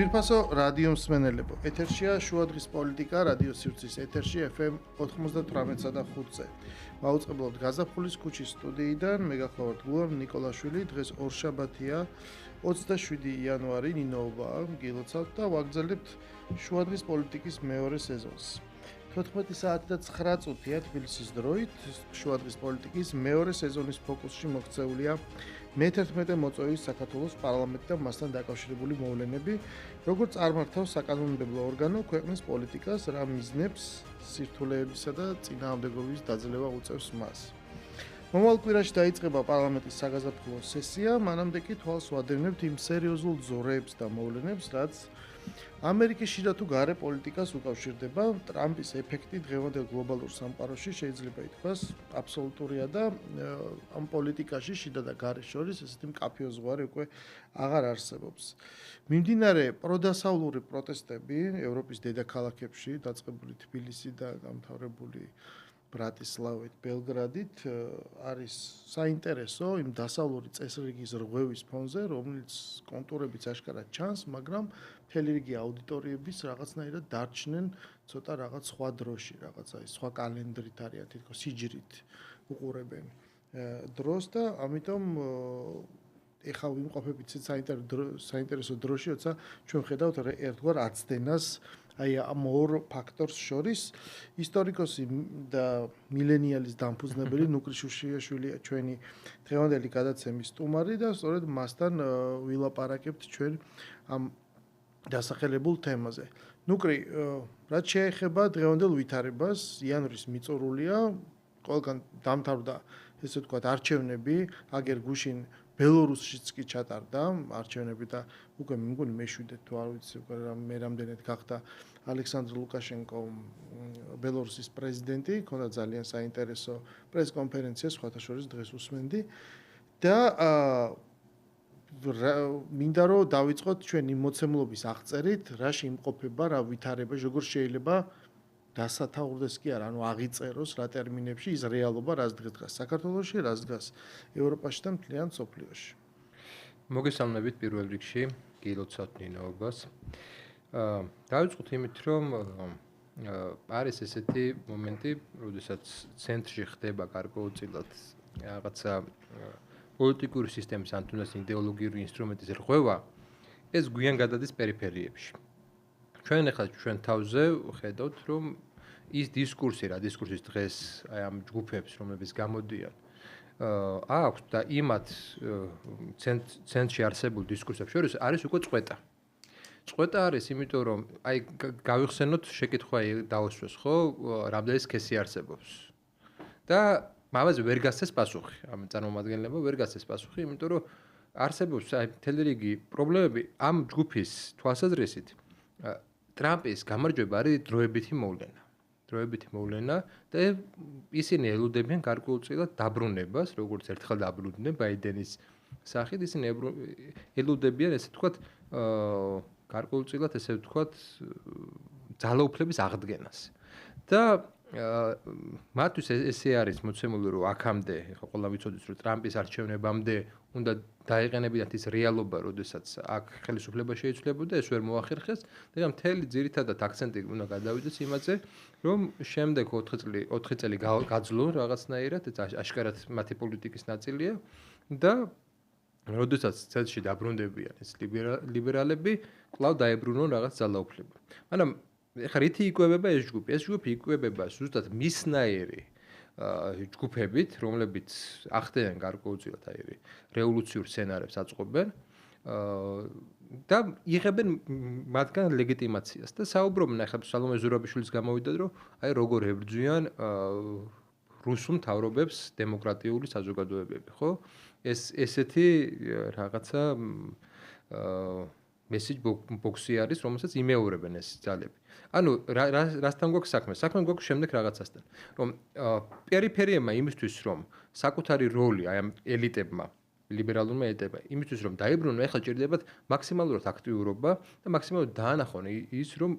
Pirpaso radio მსმენელებო, ეთერშია შუადღის პოლიტიკა რადიო სივრცის ეთერში FM 98.5-ზე. მაუწყებლობთ გაზაფხულის ქუჩის სტუდიიდან, მე გახლავართ გულამ ნიკოლაშვილი, დღეს ორშაბათია, 27 იანვარი, ნინოობა, გილოცავთ და ვაგრძელებთ შუადღის პოლიტიკის მეორე სეზონს. 14 საათი და 9 წუთია თბილისის დროით, შუადღის პოლიტიკის მეორე სეზონის ფოკუსში მოქცეულია მე-11 მოწვევის საქართველოს პარლამენტი და მასთან დაკავშირებული მოვლენები, როგორც წარმართავს საკანონმდებლო ორგანო ქვეყნის პოლიტიკას, რა მიზნებს, სირთულეებისა და წინააღმდეგობის დაძლევა უწევს მას. მომავალ კვირაში დაიწყება პარლამენტის საგაზაფხულო სესია, მანამდე კი თვალს ვადევნებთ იმ სერიოზულ ზორეებს და მოვლენებს, რაც ამერიკის შიდა თუ გარე პოლიტიკას უკავშირდება. ტრამპის ეფექტი დღევანდელ გლობალურ სამყაროში შეიძლება ითქვას აბსოლუტურია და ამ პოლიტიკაში შიდა და გარე შორის ესეთი მკაფიო ზღვარი უკვე აღარ არსებობს. მიმდინარე პროდასავლური პროტესტები ევროპის დედაქალაქებში, დაწყებული თბილისი და გამთავრებული ბრატისლავით, ბელგრადით არის საინტერესო იმ დასავლური წესრიგის რღვევის ფონზე, რომელიც კონტურებიც აშკარად ჩანს, მაგრამ მთელი რიგი აუდიტორიების რაღაცნაირად დარჩნენ ცოტა რაღაც სხვა დროში, რაღაცა სხვა კალენდრით არიან თითქოს სიჯრით უყურებენ დროს და ამიტომ ეხლა ვიმყოფებით საინტერესო დროში, როცა ჩვენ ხედავთ ერთგვარ აცდენას აი ამ ორ ფაქტორს შორის. ისტორიკოსი და მილენიალის დამფუძნებელი ნუკრი შუშიაშვილია ჩვენი დღევანდელი გადაცემის სტუმარი და სწორედ მასთან ვილაპარაკებთ ჩვენ ამ დასახელებულ თემაზე. ნუკრი, რაც შეეხება დღევანდელ ვითარებას, იანვრის მიწურულია, ყველგან დამთავრდა ესე ვთქვათ არჩევნები, აგერ გუშინ ბელორუსშიც კი ჩატარდა არჩევნები და უკვე მგონი მე-7 თუ არ ვიცი უკვე მე რამდენად გახდა ალექსანდრ ლუკაშენკო ბელორუსის პრეზიდენტი, ქონდა ძალიან საინტერესო პრესკონფერენცია, სხვათა შორის დღეს უსმენდი და მინდა რომ დავიწყოთ ჩვენი მოცემულობის აღწერით, რა შეიმყოფება, რა ვითარება, როგორ შეიძლება დასათაურდეს კი არა, ანუ აღიწეროს რა ტერმინებში ის რეალობა, რაც დღეს საქართველოში, რაც დგას ევროპაში და მთლიან მსოფლიოში. მოგესალმებით პირველ რიგში, გილოცავთ ნინოობას. დავიწყოთ იმით, რომ არის ესეთი მომენტი, როდესაც ცენტრში ხდება გარკვეულწილად რაღაცა პოლიტიკური სისტემის ან თუნდაც იდეოლოგიური ინსტრუმენტის რღვევა, ეს გვიან გადადის პერიფერიებში. ჩვენ თავზე ხედავთ, რომ ის დისკურსი დღეს აი ამ ჯგუფებს, რომლებიც გამოდიან, აქვს და იმათ ცენტრში არსებულ დისკურსებს შორის არის უკვე წყვეტა. წყვეტა არის, იმიტომ რომ აი გავიხსენოთ შეკითხვა დაუსვეს, ხო, რამდენი სქესი არსებობს. და მამაზე ვერ გასცეს პასუხი, ამ წარმომადგენლებმა ვერ გასცეს პასუხი, იმიტომ რომ არსებობს აი მთელი რიგი პრობლემები ამ ჯგუფის თვალსაზრისით. ტრამპის გამარჯვება არის დროებითი მოვლენა და ისინი ელოდებიან გარკვეულწილად დაბრუნებას, როგორც ერთხელ დაბრუნდნენ ბაიდენის სახით, ისინი ელოდებიან ესე ვთქვათ გარკვეულწილად ესე ვთქვათ ძალაუფლების აღდგენას. და მათთვის ესე არის მოცემული, რომ აქამდე, ხო ყველა ვიცოდით, რომ ტრამპის არჩევნებამდე უნდა დაეყენებინათ ის რეალობა, როდესაც აქ ხელისუფლება შეიცვლებოდა, ეს ვერ მოახერხეს და მთელი ძირითადად აქცენტი უნდა გადავიდეს იმაზე, რომ შემდეგ 4 წელი გაძლონ რაღაცნაირად, აშკარად მათი პოლიტიკის ნაწილია და როდესაც ცენტრში დაბრუნდებიან ეს ლიბერალები, კვლავ დაებრუნონ რაღაც ძალაუფლება. მაგრამ ეხლა რითი იკვებება ეს ჯგუფი? ეს ჯგუფი იკვებება ზუსტად მისნაირი ჯგუფებით, რომლებიც ახდენენ გარკვეულწილად აი რევოლუციურ სცენარებს აწყობენ და იღებენ მათგან ლეგიტიმაციას და საუბრობენ ახლა სალომე ზურაბიშვილის გამოვიდა, რომ აი როგორ ებრძვიან რუსულ მთავრობებს დემოკრატიული საზოგადოებები, ხო? ესეთი რაღაცა message box-ი არის, რომელსაც იმეორებენ ეს ძალები. ანუ რასთან გვაქვს საქმე? საქმე გვაქვს შემდეგ რაღაცასთან. რომ პერიფერიებმა იმისთვის, რომ საკუთარი როლი აი ამ ელიტებმა, ლიბერალურმა ელიტებმა, იმისთვის, რომ დაებრუნონ, ეხლა ჭირდებათ მაქსიმალურად აქტიურობა და მაქსიმალურად დაანახონ ის, რომ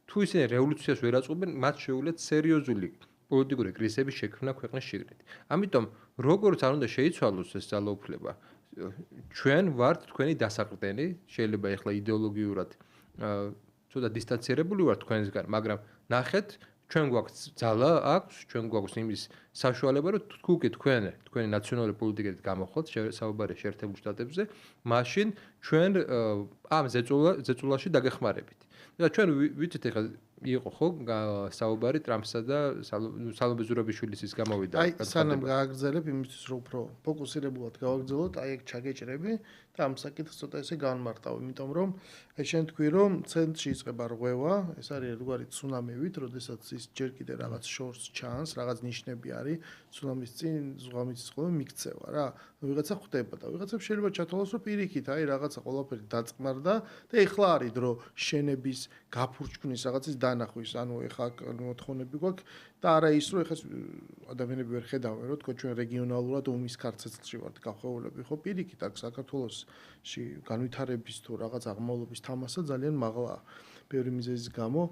თუ ისინი რევოლუციას ვერ აწყობენ, მათ შეუძლიათ სერიოზული პოლიტიკური კრიზისების შექმნა ქვეყნის შიგნით. ამიტომ როგორც არ უნდა შეიცვალოს ეს ძალაუფლება, ჩვენ ვართ თქვენი დასაყრდენი, შეიძლება ეხლა იდეოლოგიურად ცოტა დისტანცირებული ვართ თქვენისგან, მაგრამ ნახეთ, ჩვენ გვაქვს ძალა აქვს, ჩვენ გვაქვს იმის საშუალება, რომ თქვი თქვენი ნაციონალური პოლიტიკით გამოხოთ საუბარი შეერთებულ შტატებზე, მაშინ ჩვენ ამ ზეწოლაში დაგეხმარებით. და ჩვენ ვიცით ეხლა იყო ხო საუბარი ტრამპსა და სალომე ზურაბიშვილის ის გამოვიდა. აი, სანამ გააგრძელებ იმისთვის, რომ უფრო ფოკუსირებულად გავაგრძელოთ, აი ეგ ჩაგეჭრები და ამ საკითხს ცოტა ესე განმარტავ, იმიტომ რომ აი შენ თქვი, რომ ცენტრში იწყება რღვევა, ეს არის ერთგვარი ცუნამივით, როდესაც ის ჯერ კიდე რაღაც შორს ჩანს, რაღაც ნიშნები არის, ცუნამის წინ ზღვამიცის ხოლმე მიქცევა რა. ვიღაცა ხვდება და ვიღაცებს შეიძლება ჩათვალოს, რომ პირიქით, აი რაღაცა ყველაფერი დაწყმარდა და ეხლა არის დრო შენების გაფურჩქმნის რაღაცის დანახვის, ანუ ეხლა მოთხოვნები გვაქვს და არა ის, რომ ეხლა ადამიანები ვერ ხედავენ, რომ თქო ჩვენ რეგიონალურად ომის ქარცეცლში ვართ გახვეულები, ხო პირიქით აქ საქართველოსში განვითარების თუ რაღაც აღმავლობის თამასა ძალიან მაღლაა, ბევრი მიზეზის გამო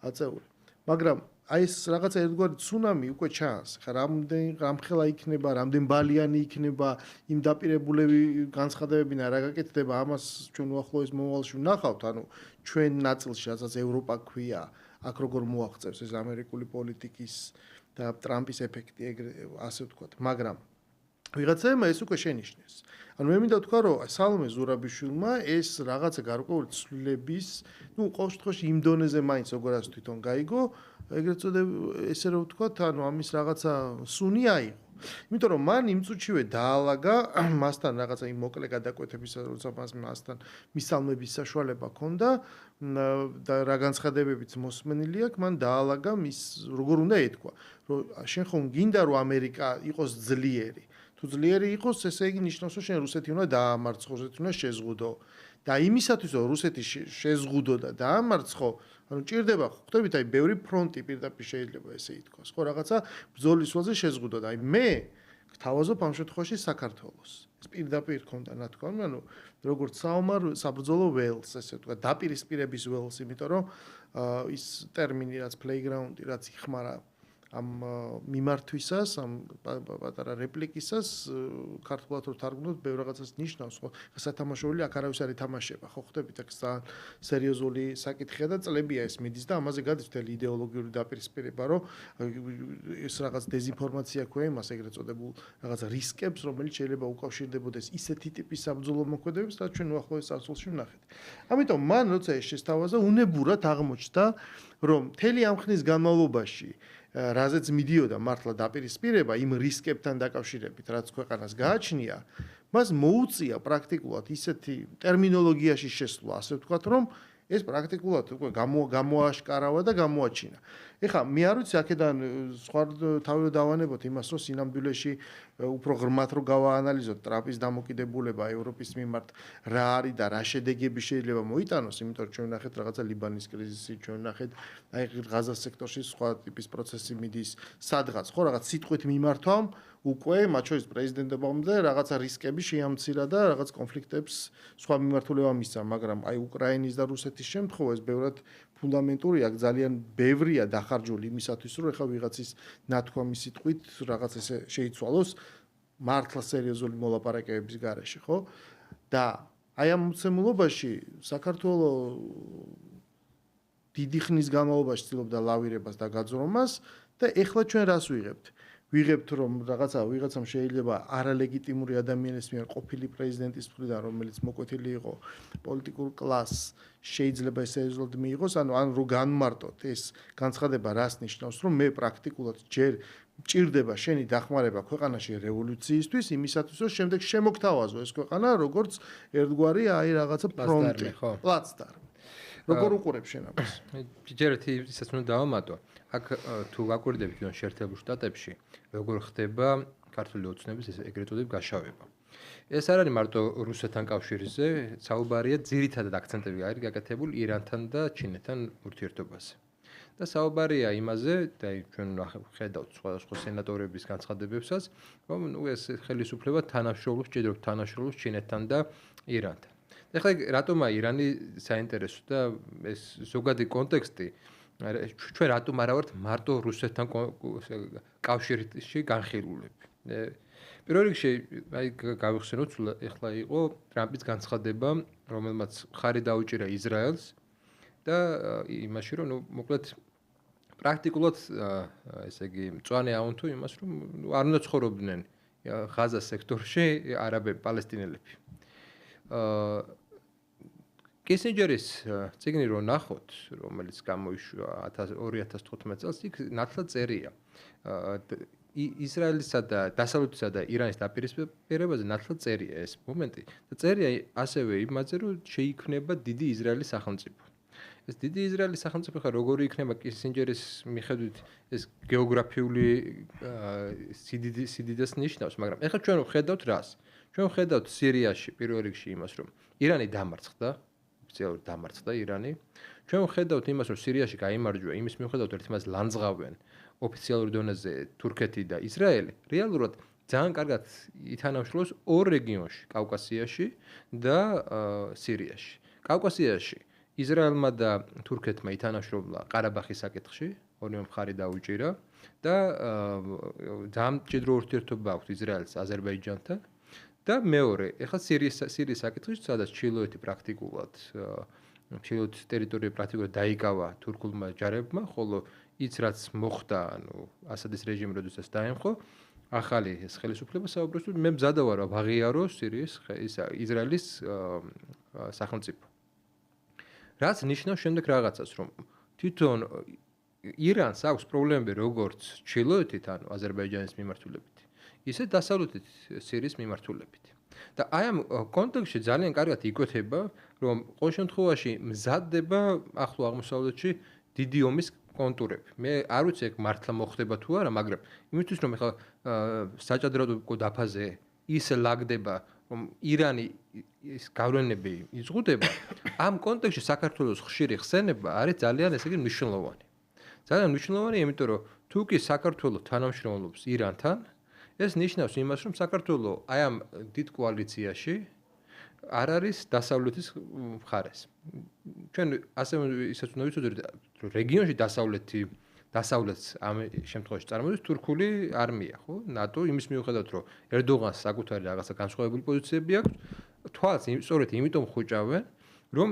აწეული. მაგრამ აი ეს რაღაცა ერთგვარი ცუნამი უკვე ჩანს. ხა რამხელა იქნება, რამდენ ბალიანი იქნება, იმ დაპირებულები განცხადებები რა გაკეთდება, ამას ჩვენ უახლოეს მომავალში ვნახავთ, ანუ ჩვენ ნაწილში, რასაც ევროპა ქვია, აქ როგორ მოაღწევს ეს ამერიკული პოლიტიკის და ტრამპის ეფექტი, ასე ვთქვათ, მაგრამ ვიღაცაებმა ეს უკვე შენიშნეს. ანუ მე მინდა ვთქვა, რომ სალომე ზურაბიშვილმა ეს რაღაცა გარკვეული ცვლილების, ყოველ შემთხვევაში იმ დონეზე მაინც როგორაც თვითონ გაიგო, ეგრეთ წოდებ ესე რომ ვთქვათ, ანუ ამის რაღაცა სუნი აიღო. იმიტომ რომ მან იმ წუთშივე დაალაგა მასთან რაღაცა იმ მოკლე გადაკვეთებისა, როცა მასთან მისალმების საშუალება ჰქონდა და რა განცხადებებიც მოსმენილი აქვს, მან დაალაგა მის როგორ უნდა ეთქვა, რომ შენ ხომ გინდა რომ ამერიკა იყოს ძლიერი. თუ ძლიერი იყოს, ესე იგი ნიშნავს, რომ შენ რუსეთი უნდა დაამარცხო, რუსეთი უნდა შეზღუდო. და იმისათვის, რომ რუსეთი შეზღუდო და დაამარცხო, ანუ ჭირდება, ხვდებით, აი ბევრი ფრონტი პირდაპირ შეიძლება ესე ითქვას, ხო, რაღაცა ბრძოლის ველზე შეზღუდო და აი მე გთავაზობ ამ შემთხვევაში საქართველოს. ეს პირდაპირ ქონდა ნათქვამი, ანუ როგორც საბრძოლო ველს, ესე ვთქვა, დაპირისპირების ველს, იმიტომ რომ ის ტერმინი რაც playground-ი, რაც იხმარა ამ მიმართვისას, ამ პატარა რეპლიკისას, ქართულად რო თარგმნოთ, ბევრ რაღაცას ნიშნავს, ხო? სათამაშოული აქ არავის არ ითამაშება, ხო ხვდებით, აქ ძალიან სერიოზული საკითხია და წლებია ეს მიდის და ამაზე გადის მთელი იდეოლოგიური დაპირისპირება, რომ ეს რაღაც დეзинფორმაცია ქვია იმას ეგრეთ წოდებულ რაღაც რისკებს, რომელიც შეიძლება უკავშირდებოდეს ისეთი ტიპის საბრძოლო მოქმედებებს, რაც ჩვენ უახლოეს წარსულში ვნახეთ. ამიტომ მან როცა ეს შესთავაზა, უნებურად აღმოჩნდა, რომ მთელი ამ ხნის განმავლობაში რაზეც მიდიოდა მართლა დაპირისპირება იმ რისკებთან დაკავშირებით, რაც ქვეყანას გააჩნია, მას მოუწია პრაქტიკულად ისეთი ტერმინოლოგიაში შესვლა, ასე ვთქვათ, რომ ეს პრაქტიკულად უკვე გამოაშკარავა და გამოაჩინა. ეხლა მე არ ვიცი აქედან სხვა თავი დავანებოთ იმას, რომ სინამდვილეში უფრო ღრმად რო გავაანალიზოთ ტრამპის დამოკიდებულება ევროპის მიმართ რა არის და რა შედეგები შეიძლება მოიტანოს, იმიტომ რომ ჩვენ ნახეთ რაღაცა ლიბანის კრიზისი, ჩვენ ნახეთ აი ღაზას სექტორში სხვა ტიპის პროცესი მიდის სადღაც, ხო რაღაც სიტყვით მიმართვამ უკვე მათ შორის პრეზიდენტობამდე რაღაცა რისკები შეამცირა და რაღაც კონფლიქტებს სხვა მიმართულება მისცა, მაგრამ აი უკრაინის და რუსეთის შემთხვევა ეს ბევრად ფუნდამენტური აქ ძალიან ბევრია დახარჯული იმისათვის, რომ ეხლა ვიღაცის ნათქვამი სიტყვით რაღაც ესე შეიცვალოს მართლა სერიოზული მოლაპარაკებების გარეშე, ხო? და აი ამ მოცემულობაში საქართველოს დიდი ხნის განმავლობაში ცდილობდა ლავირებას და გაძრომას და ეხლა ჩვენ რას ვიღებთ? ვიღებთ რომ ვიღაცამ შეიძლება არალეგიტიმური ადამიანის მიერ ყოფილი პრეზიდენტის მხრიდან, რომელიც მოკვეთილი იყო პოლიტიკურ კლასს, შეიძლება ესეძლოდ მიიღოს, ანუ რო განმარტოთ ეს განცხადება რას ნიშნავს, რომ მე პრაქტიკულად ჯერ მჭირდება შენი დახმარება ქვეყანაში რევოლუციისთვის, იმისათვის რომ შემდეგ შემოგთავაზო ეს ქვეყანა როგორც ერთგვარი აი რაღაცა ფრონტი, პლაცდარმი. როგორ უყურებ შენ ამას? ჯერ ისაც უნდა დავამატო. აქ თუ ვაკვირდებით ჩვენ შეერთებულ შტატებში, როგორ ხდება ქართული ოცნების ეს ეგრეთ წოდებული გაშავება. ეს არ არის მარტო რუსეთთან კავშირზე, საუბარია ძირითადად აქცენტები არის გაკეთებული ირანთან და ჩინეთთან ურთიერთობაზე. და საუბარია იმაზე, და ჩვენ ხედავთ სხვადასხვა სენატორების განცხადებებსაც, რომ ეს ხელისუფლება თანამშრომლობს, ჭიდრობთ თანამშრომლობს ჩინეთთან და ირანთან. ეხლა რატომა ირანი საინტერესო და ეს ზოგადი კონტექსტი ჩვენ რატომ არა ვართ მარტო რუსეთთან კავშირში განხილულები. პირველ რიგში აი გავიხსენოთ ეხლა იყო ტრამპის განცხადება, რომელმაც ხარი დაუჭირა ისრაელს და იმაში რომ მოკლედ პრაქტიკულად ესე იგი მწვანე აუნ თუ იმას რომ არ უნდა ცხოვრობდნენ ღაზას სექტორში არაბები, პალესტინელები. კისინჯერის წიგნი რო ნახოთ, რომელიც გამოიშვა 2015 წელს, იქ ნათლად წერია. ისრაელისა და დასავლეთისა და ირანის დაპირისპირებაზე ნათლად წერია ეს მომენტი და წერია ასევე იმაზე, რომ შეიქმნება დიდი ისრაელის სახელმწიფო. ეს დიდი ისრაელის სახელმწიფო ხა როგორი იქნება კისინჯერის მიხედვით ეს გეოგრაფიული სიდიდეს ნიშნავს, მაგრამ ეხლა ჩვენ ვხედავთ რას? ჩვენ ვხედავთ სირიაში პირველ რიგში იმას, რომ ირანი დამარცხდა, ოფიციალურად დამარცხდა ირანი. ჩვენ ვხედავთ იმას, რომ სირიაში გაიმარჯვა, იმის მიუხედავად ერთმანეთს ლანძღავენ ოფიციალურ დონეზე თურქეთი და ისრაელი. რეალურად ძალიან კარგად ითანამშრომლობს ორ რეგიონში, კავკასიაში და სირიაში. კავკასიაში ისრაელმა და თურქეთმა ითანამშრომლა ყარაბახის საკითხში, ორივე მხარე დაუჭირა და ძალიან მჭიდრო ურთიერთობა აქვს ისრაელს აზერბაიჯანთან. და მეორე, ეხლა სირიის საკითხში, სადაც ჩილოეთი პრაქტიკულად ჩილოეთის ტერიტორია პრაქტიკულად დაიკავა თურქულმა ჯარებმა, ხოლო იც რაც მოხდა, ასადის რეჟიმი როდესაც დაემხო, ახალი ეს ხელისუფლება საუბრობს, რომ მე მზადა ვარ ვაღიარო სირიის ისრაელის სახელმწიფო. რაც ნიშნავს შემდეგ რაღაცას, რომ თვითონ ირანს აქვს პრობლემები როგორც ჩილოეთით, ანუ აზერბაიჯანის მიმართულებით, ისე დასავლეთით სირიის მიმართულებით. და აი ამ კონტექსტში ძალიან კარგად იკვეთება, რომ ყოველ შემთხვევაში მზადდება ახლო აღმოსავლეთში დიდი ომის კონტურები. მე არ ვიცი ეგ მართლა მოხდება თუ არა, მაგრამ იმისთვის რომ ეხლა საჭადრაკო დაფაზე ისე ლაგდება, რომ ირანი ის გავლენები იზღუდება, ამ კონტექსტში საქართველოს ხშირი ხსენება არის ძალიან ესე იგი მნიშვნელოვანი. ძალიან მნიშვნელოვანი, იმიტომ რომ თუ კი საქართველოს თანამშრომლობს ირანთან, ეს ნიშნავს იმას, რომ საქართველოს აი ამ დიდ კოალიციაში არ არის დასავლეთის მხარეს. ჩვენ ასევე ისაც უნდა ვიცოდეთ, რომ რეგიონში დასავლეთს ამ შემთხვევაში წარმოადგენს თურქული არმია, ხო? ნატო იმის მიუხედავად, რომ ერდოღანს საკუთარი რაღაცა განსხვავებული პოზიციები აქვს, თვალს სწორედ იმიტომ ხუჭავენ, რომ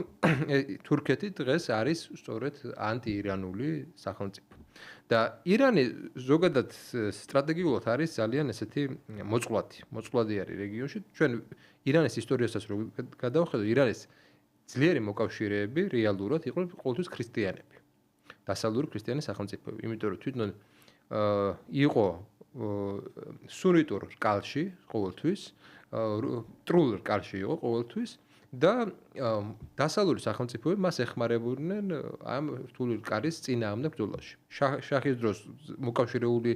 თურქეთი დღეს არის სწორედ ანტიირანული სახელმწიფო. და ირანი ზოგადად სტრატეგიულად არის ძალიან ესეთი მოწყვლადი არის რეგიონში. ჩვენ ირანის ისტორიასაც რო გადავხედოთ, ირანის ძლიერი მოკავშირეები რეალურად იყო ყოველთვის ქრისტიანები. დასავლური ქრისტიანი სახელმწიფოები, იმიტომ რომ თვითონ იყო სუნიტურ რკალში ყოველთვის, ტრულ რკალში იყო ყოველთვის და დასავლური სახელმწიფოები მას ეხმარებოდნენ ამ რთული რკალის წინააღმდეგ ბრძოლაში. შაჰის დროს მოკავშირეული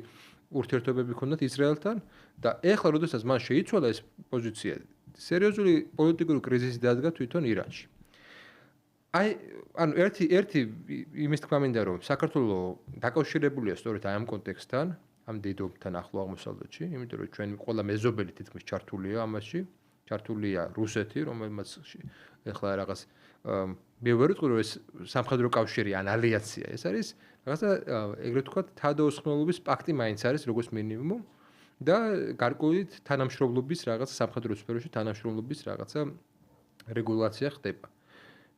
ურთიერთობები ჰქონდათ ისრაელთან და ეხლა როდესაც მან შეიცვალა ეს პოზიცია, სერიოზული პოლიტიკური კრიზისი დადგა თვითონ ირანში. ანუ ერთი იმის თქმა მინდა რომ საქართველოს დაკავშირებულია სწორედ ამ კონტექსტთან, ამ დიდობთან ახლო აღმოსავლეთში, იმიტომ რომ ჩვენ ყველა მეზობელი თითქმის ჩართულია ამაში. ჩართულია რუსეთი, რომელმაც ეხლა რაღაც მე ვერ ვიტყვი რომ ეს სამხედრო კავშირი ან ალიანსია, ეს არის რაღაცა ეგრეთ ვთქვათ თავდაუსხმელობის პაქტი მაინც არის როგორც მინიმუმ და გარკვეული თანამშრომლობის რაღაცა სამხედრო სფეროში თანამშრომლობის რაღაცა რეგულაცია ხდება.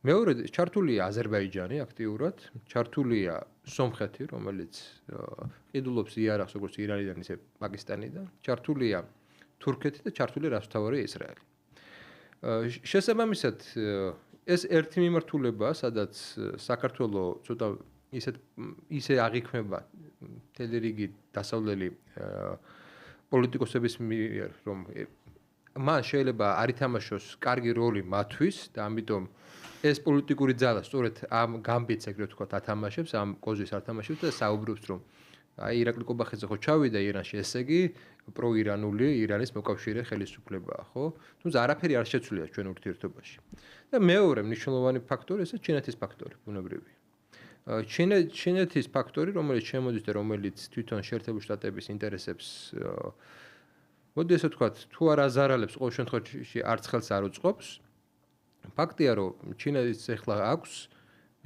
მეორე ჩართულია აზერბაიჯანი აქტიურად, ჩართულია სომხეთი, რომელიც ყიდულობს იარაღს როგორც ირანიდან ისე პაკისტანიდან, ჩართულია თურქეთი და ჩართულია რასთავარია ისრაელი. შესაბამისად, ეს ერთი მიმართულებაა, სადაც საქართველოს ცოტა ისე აღიქმება მთელი რიგი დასავლელი პოლიტიკოსების მიერ, რომ მან შეიძლება არ ითამაშოს კარგი როლი მათთვის და ამიტომ ეს პოლიტიკური ძალა სწორედ ამ გამბიც ეგრეთ ვთქვათ ათამაშებს, ამ კოზის ათამაშებს და საუბრობს, რომ აი ირაკლი კობახიძე ხო ჩავიდა ირანში, ესე იგი პროირანული ირანის მოკავშირე ხელისუფლებაა, ხო? თუმცა არაფერი არ შეცვლია ჩვენ ურთიერთობაში. და მეორე მნიშვნელოვანი ფაქტორი ესეა ჩინეთის ფაქტორი, ბუნებრივია. ჩინეთის ფაქტორი, რომელიც შემოდის და რომელიც თვითონ შეერთებული შტატების ინტერესებს მოდი ესე ვთქვათ, თუ არ აზარალებს, ყოველ შემთხვევაში არც ხელს არ უწყობს. ფაქტია, რომ ჩინეთის ეხლა აქვს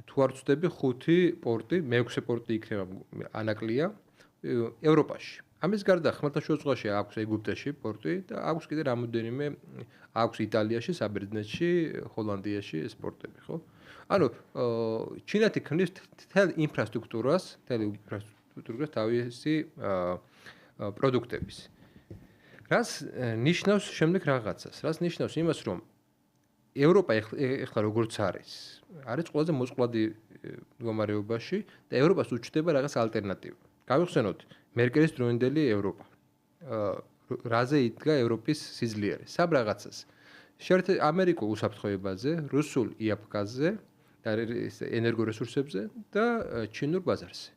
თუ არ ვწდები 5 პორტი, მე-6 პორტი იქნება ანაკლია ევროპაში. ამის გარდა ხმელთაშუა ზღვაში აქვს ეგვიპტეში პორტი და აქვს კიდე რამოდენიმე აქვს იტალიაში, საბერძნეთში, ჰოლანდიაში ეს პორტები, ხო? ანუ ჩინეთი ქმნის თელ ინფრასტრუქტურას თავისი პროდუქტების. რას ნიშნავს შემდეგ რაღაცას? რას ნიშნავს იმას, რომ ევროპა ეხლა როგორც არის ყველაზე მოწყვლადი მდგომარეობაში და ევროპას უჩნდება რაღაც ალტერნატივა. გავიხსენოთ მერკელის დროინდელი ევროპა. რაზე იდგა ევროპის სიძლიერე? სამ რაღაცას. შეერთებულ ამერიკულ უსაფრთხოებაზე, რუსულ იაფკაზე და ენერგორესურსებზე და ჩინურ ბაზარზე.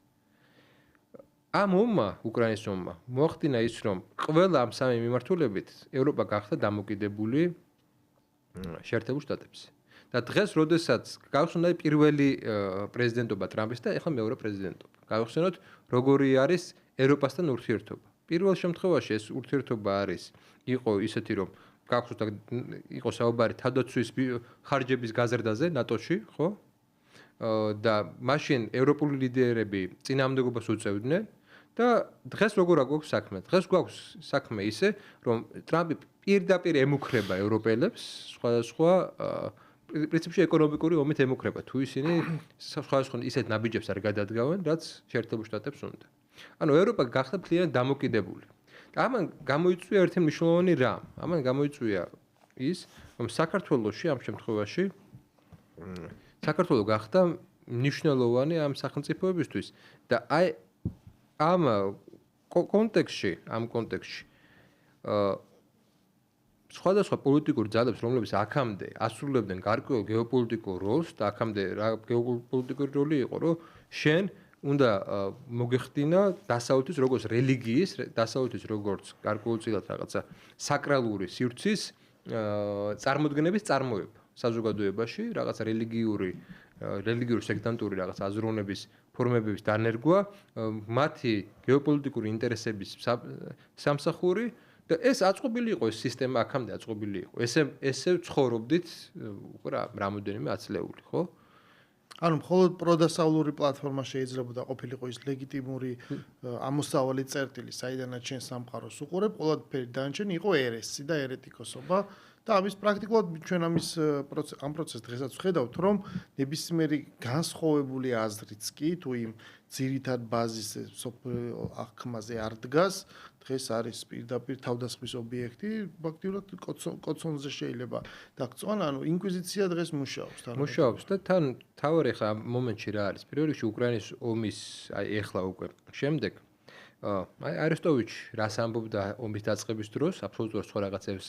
ამ ომმა, უკრაინის ომმა, მოახდინა ის, რომ ყველა ამ სამი მიმართულებით ევროპა გახდა დამოკიდებული შეერთებულ შტატებზე. და დღეს, როდესაც გავხსენოთ პირველი პრეზიდენტობა ტრამპის და ეხლა მეორე პრეზიდენტობა. გავხსენოთ, როგორი არის ევროპასთან ურთიერთობა. პირველ შემთხვევაში ეს ურთიერთობა იყო ისეთი, რომ გავხსენოთ იყო საუბარი თავდაცვის ხარჯების გაზრდაზე ნატოში, ხო? და მაშინ ევროპული ლიდერები წინააღმდეგობას უწევდნენ და დღეს როგორ გვაქვს საქმე? დღეს გვაქვს საქმე ისე, რომ ტრამპი პირდაპირ ემუქრება ევროპელებს, სხვადასხვა პრინციპში ეკონომიკური ომით ემუქრება, თუ ისინი სხვადასხვა ისეთ ნაბიჯებს არ გადადგავენ, რაც შეერთებულ შტატებს უნდა. ანუ ევროპა გახდა მთლიანად დამოკიდებული. და ამან გამოიწვია ერთი მნიშვნელოვანი რამ. ამან გამოიწვია ის, რომ საქართველოში ამ შემთხვევაში საქართველო გახდა მნიშვნელოვანი ამ სახელმწიფოებისთვის და აი ამ კონტექსტში სხვადასხვა პოლიტიკურ ძალებს, რომლებიც აქამდე ასრულებდნენ გარკვეულ გეოპოლიტიკურ როლს და აქამდე რა გეოპოლიტიკური როლი იყო, რომ შენ უნდა მოგეხდინა დასავლეთის როგორც რელიგიის, დასავლეთის როგორც გარკვეულწილად რაღაცა საკრალური სივრცის წარმოდგენების წარმოება საზოგადოებაში, რაღაცა რელიგიური სექტანტური რაღაც აზროვნების ფორმებების დანერგვა, მათი გეოპოლიტიკური ინტერესების სამსახური და ეს აწყობილი იყო, ეს სისტემა აქამდე აწყობილი იყო. ესე ცხოვრობდით უკვე რამოდენიმე ათწლეული, ხო? ანუ მხოლოდ პროდასავლური პლატფორმა შეიძლებოდა ყოფილიყო ის ლეგიტიმური ამოსავალი წერტილი, საიდანაც შენ სამყაროს უყურებ, ყველაფერი დანარჩენი იყო ერესი და ერეტიკოსობა. და ამის პრაქტიკულად ჩვენ ამ პროცესს დღესაც ვხედავთ, რომ ნებისმიერი განსხვავებული აზრიც კი თუ იმ ძირითად ბაზისზე აღქმაზე არ დგას, დღეს არის პირდაპირ თავდასხმის ობიექტი, ფაქტიურად კოცონზე შეიძლება დაგწვან, ანუ ინკვიზიცია დღეს მუშაობს. მუშაობს და თან თავი ხა მომენტში რა არის? პირველ რიგში უკრაინის ომის ეხლა უკვე შემდეგ არესტოვიჩი რას ამბობდა ომის დაწყების დროს, აბსოლუტურად სხვა რაღაცებს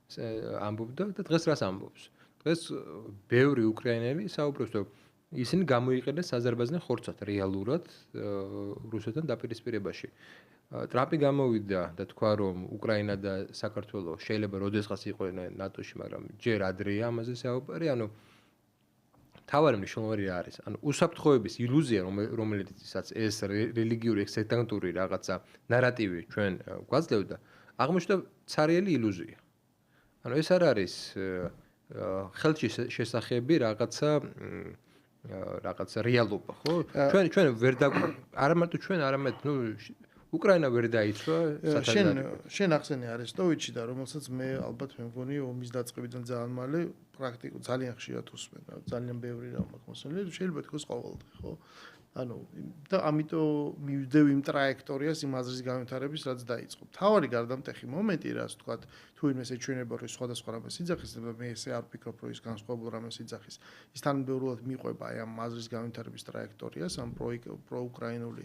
ამბობდა და დღეს რას ამბობს? დღეს ბევრი უკრაინელი საუბრობს, რომ ისინი გამოიყენეს აზერბაიჯანის ხორცად რეალურად რუსეთთან დაპირისპირებაში. ტრამპი გამოვიდა და თქვა, რომ უკრაინა და საქართველო შეიძლება როდესღაც იყვნენ ნატოში, მაგრამ ჯერ ადრეა ამაზე საუბარი, ანუ თავარი მნიშვნელოვანი რა არის? ანუ უსაფრთხოების ილუზია, რომელიცაც ეს რელიგიური სექტანტური რაღაცა ნარატივი ჩვენ გვაძლევდა, აღმოჩნდა ცარიელი ილუზია. ანუ ეს არ არის ხელში შესახები რაღაცა რეალობა, ხო? ჩვენ ვერ არა მარტო ჩვენ, არამედ უკრაინა ვერ დაიცვა შენ ახსენე არესტოვიჩი და რომელსაც მე ალბათ მე მგონი ომის დაწყებიდან ძალიან მალე პრაქტიკულად ძალიან ხშირად უსმენ, ძალიან ბევრი რამ ახსენე, შეიძლება თქოს ყოველდღე, ხო? ანუ და ამიტომ მივდევ იმ ტრაექტორიას, იმ აზრის განვითარების, რაც დაიწყო. თავარი გარდამტეხი მომენტი, რაც თქვა, თუ იმეს ეჩვენება, რომ სხვადასხვა რამეს იძახის, მე ესე არ ვფიქრობ, რომ ის განსხვავებულ რამეს იძახის. ის თანმიმდევრულად მიყვება აი ამ აზრის განვითარების ტრაექტორიას, ამ პროუკრაინული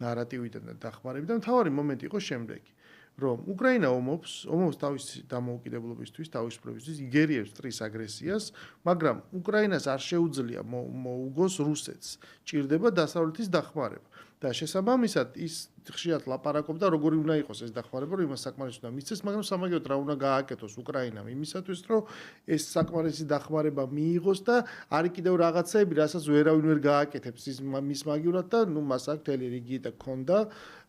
ნარატივიდან და დახმარებიდან. თავარი მომენტი იყო შემდეგი. რომ უკრაინა ომობს თავისი დამოუკიდებლობისთვის, თავისუფლებისთვის, იგერიებს მტრის აგრესიას, მაგრამ უკრაინას არ შეუძლია მოუგოს რუსეთს. ჭირდება დასავლეთის დახმარება. და შესაბამისად ის ხშირად ლაპარაკობდა, როგორი უნდა იყოს ეს დახმარება, რომ იმას საკმარისი უნდა მისცეს, მაგრამ სამაგიეროდ რა უნდა გააკეთოს უკრაინამ იმისათვის, რომ ეს საკმარისი დახმარება მიიღოს და არის კიდევ რაღაცები, რასაც ვერავინ ვერ გააკეთებს მის მაგივრად და მას აქ მთელი რიგი და ქონდა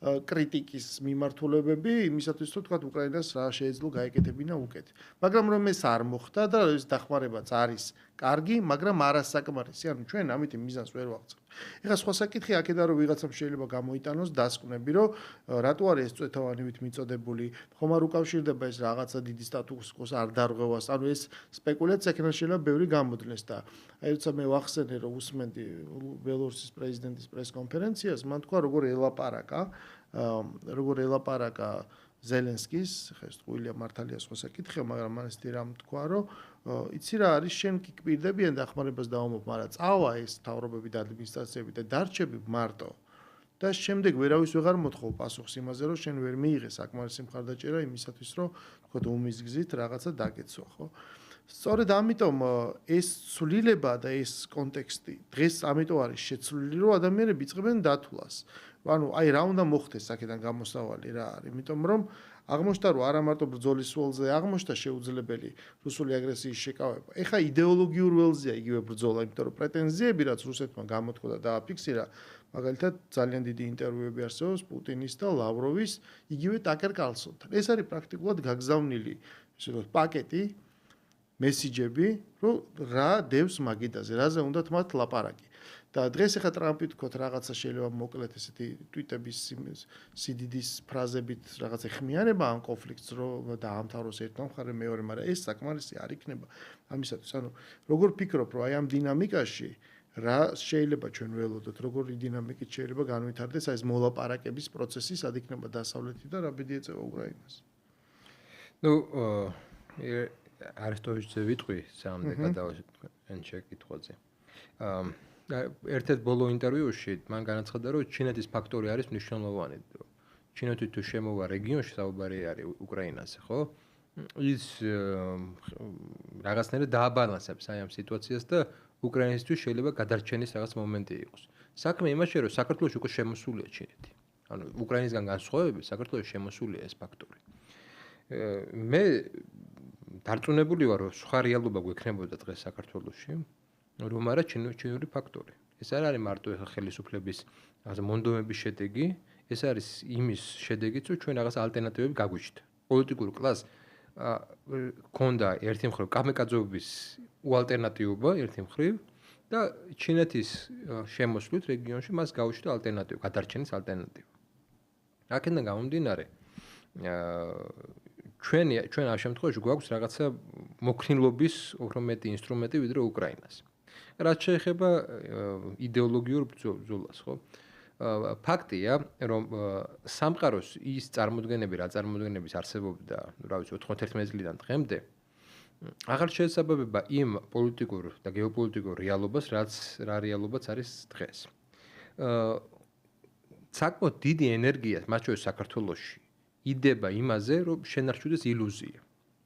კრიტიკის მიმართულებები იმისათვის, რომ თქვა უკრაინას რა შეეძლო გაეკეთებინა უკეთ. მაგრამ რომ ეს არ მოხდა და ეს დახმარებაც არის კარგი, მაგრამ არასაკმარისი. ანუ ჩვენ ამით მიზანს ვერ ვაღწევთ. ეხლა სხვა საკითხი აქედან რომ ვიღაცამ შეიძლება გამოიტანოს დასკვნები, რომ რატო არის ეს წვეთოვანივით მიწოდებული, ხომ არ უკავშირდება ეს რაღაცა დიდი სტატუს-კოს არ დარღვევას. ანუ ეს სპეკულაციაც აქედან შეიძლება ბევრი გამოდნეს და აი როცა მე ვახსენე რომ უსმენდი ბელორუსის პრეზიდენტის პრესკონფერენციას, მან თქვა როგორ ელაპარაკა ზელენსკის, ხა ეს ტყუილია მართალია სხვა საკითხია, მაგრამ მან ეს რამ თქვა, რომ იცი რა არის, შენ კი გპირდებიან დახმარებას დავამობ, მაგრამ წავა ეს თავრობები და ადმინისტრაციები და დარჩები მარტო. და შემდეგ ვერავის ვეღარ მოთხოვ პასუხს იმაზე, რომ შენ ვერ მიიღე საკმარისი მხარდაჭერა იმისათვის, რომ თქო უმის გზით რაღაცა დაგეცვა, ხო? სწორედ ამიტომ ეს ცვლილება და ეს კონტექსტი დღეს ამიტომ არის შეცვლილი, რომ ადამიანები იწყებენ დათვლას. ანუ აი რა უნდა მოხდეს აქედან გამოსავალი რა არის, იმიტომ რომ აღმოჩნდა რომ არა მარტო ბრძოლის ველზე აღმოჩნდა შეუძლებელი რუსული აგრესიის შეკავება. ეხა იდეოლოგიურ ველზეა იგივე ბრძოლა, იმიტომ რომ პრეტენზიები რაც რუსეთმა გამოთქვა და დააფიქსირა, მაგალითად ძალიან დიდი ინტერვიუები არსებობს პუტინის და ლავროვის, იგივე ტაკერ კარლსონთან. ეს არის პრაქტიკულად გაგზავნილი, ისე რომ პაკეტი მესიჯები, რომ რა დევს მაგიდაზე, რაზე უნდათ მათ ლაპარაკი. და დღეს ახლა ტრამპი თქოთ რაღაცა შეიძლება მოკლედ ესეთი ტვიტების სიდიდის ფრაზებით რაღაცა ხმიანება ამ კონფლიქტს რომ დაამთავროს ერთ მხარე მეორე, მაგრამ ეს საკმარისი არ იქნება ამისათვის. ანუ როგორ ფიქრობ, რომ აი ამ დინამიკაში რა შეიძლება ჩვენ ველოდოთ, როგორი დინამიკით შეიძლება განვითარდეს აი ეს მოლაპარაკების პროცესი, სად იქნება დასავლეთი და რა ბედი ეწევა უკრაინას. ნუ არესტოვიჩზე ვიტყვი სამდე გადავაშეთ ან შეკითხვაზე. ერთ-ერთ ბოლო ინტერვიუში მან განაცხადა, რომ ჩინეთის ფაქტორი არის მნიშვნელოვანი. ჩინეთი თუ შემოვა რეგიონში, საუბარი არის უკრაინაზე, ხო? ის რაღაცნაირად დააბალანსებს აი ამ სიტუაციას და უკრაინისთვის შეიძლება გადარჩენის რაღაც მომენტი იყოს. საქმე იმაშია, რომ საქართველოში უკვე შემოსულია ჩინეთი. ანუ უკრაინისგან განსხვავებით, საქართველოში შემოსულია ეს ფაქტორი. მე დარწმუნებული ვარ, რომ სხვა რეალობა გვექნებოდა დღეს საქართველოში, რომ არა ჩინური ფაქტორი. ეს არ არის მარტო ახლა ხელისუფლების რაღაცა მონდომების შედეგი, ეს არის იმის შედეგიც, რომ ჩვენ რაღაც ალტერნატივები გაგვიჩნდა. პოლიტიკურ კლასს ქონდა ერთი მხრივ კამიკაძეობის უალტერნატივობა ერთი მხრივ და ჩინეთის შემოსვლით რეგიონში მას გაუჩნდა ალტერნატივა, გადარჩენის ალტერნატივა. აქედან გამომდინარე, ჩვენ ამ შემთხვევაში გვაქვს რაღაცა მოქნილობის უფრო მეტი ინსტრუმენტი ვიდრე უკრაინას. რაც შეეხება იდეოლოგიურ ბრძოლას, ხო? ფაქტია, რომ სამყაროს ის წარმოდგენები, რა წარმოდგენების არსებობდა, რა ვიცი, 91 წლიდან დღემდე, აღარ შეესაბამება იმ პოლიტიკურ და გეოპოლიტიკურ რეალობას, რა რეალობაც არის დღეს. საკმაოდ დიდი ენერგია, მათ შორის საქართველოში, იდება იმაზე, რომ შენარჩუნდეს ილუზია.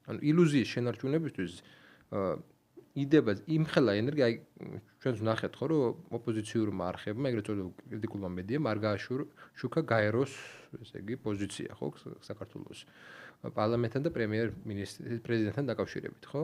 ანუ ილუზიის შენარჩუნებისთვის იდება იმხელა ენერგია, აი ჩვენს ვნახეთ ხო, რომ ოპოზიციურმა არხებმა, ეგრეთ წოდებული კრიტიკულმა მედიამ არ გააშუქა გაეროს, ესე იგი, პოზიცია, ხო, საქართველოს პარლამენტთან და პრეზიდენტთან დაკავშირებით, ხო?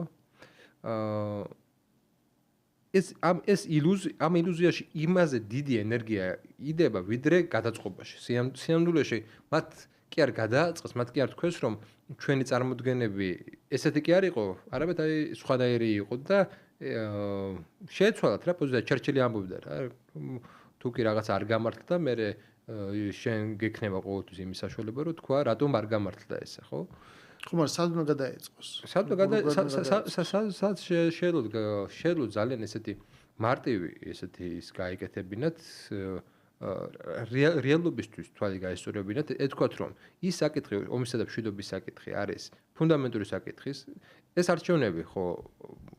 ეს ილუზიაში იმაზე დიდი ენერგია იდება, ვიდრე გადაწყობაში. სინამდვილეში მათ კი არ გადააწყეს, მათ კი არ თქვეს, რომ ჩვენი წარმოდგენები ესეთი კი არ იყო, არამედ აი სხვადასხვაერი იყო და შეეცვალათ რა პოზიცია, ჩერჩილი ამბობდა რა, თუ კი რაღაც არ გამართლდა, მე შენ გექნება ყოველთვის იმის საშუალება, რომ თქვა, რატომ არ გამართლდა ესა, ხო? ხო, მაგრამ სად უნდა გადაეწყოს? სად შეიძლება ძალიან ესეთი მარტივი ესეთი ის გაიკეთებინათ რეალობისთვის თვალი გაესწორებინათ, ეთქვათ რომ ის საკითხი, ომისა და მშვიდობის საკითხი არის ფუნდამენტური საკითხის, ეს არჩევნები ხო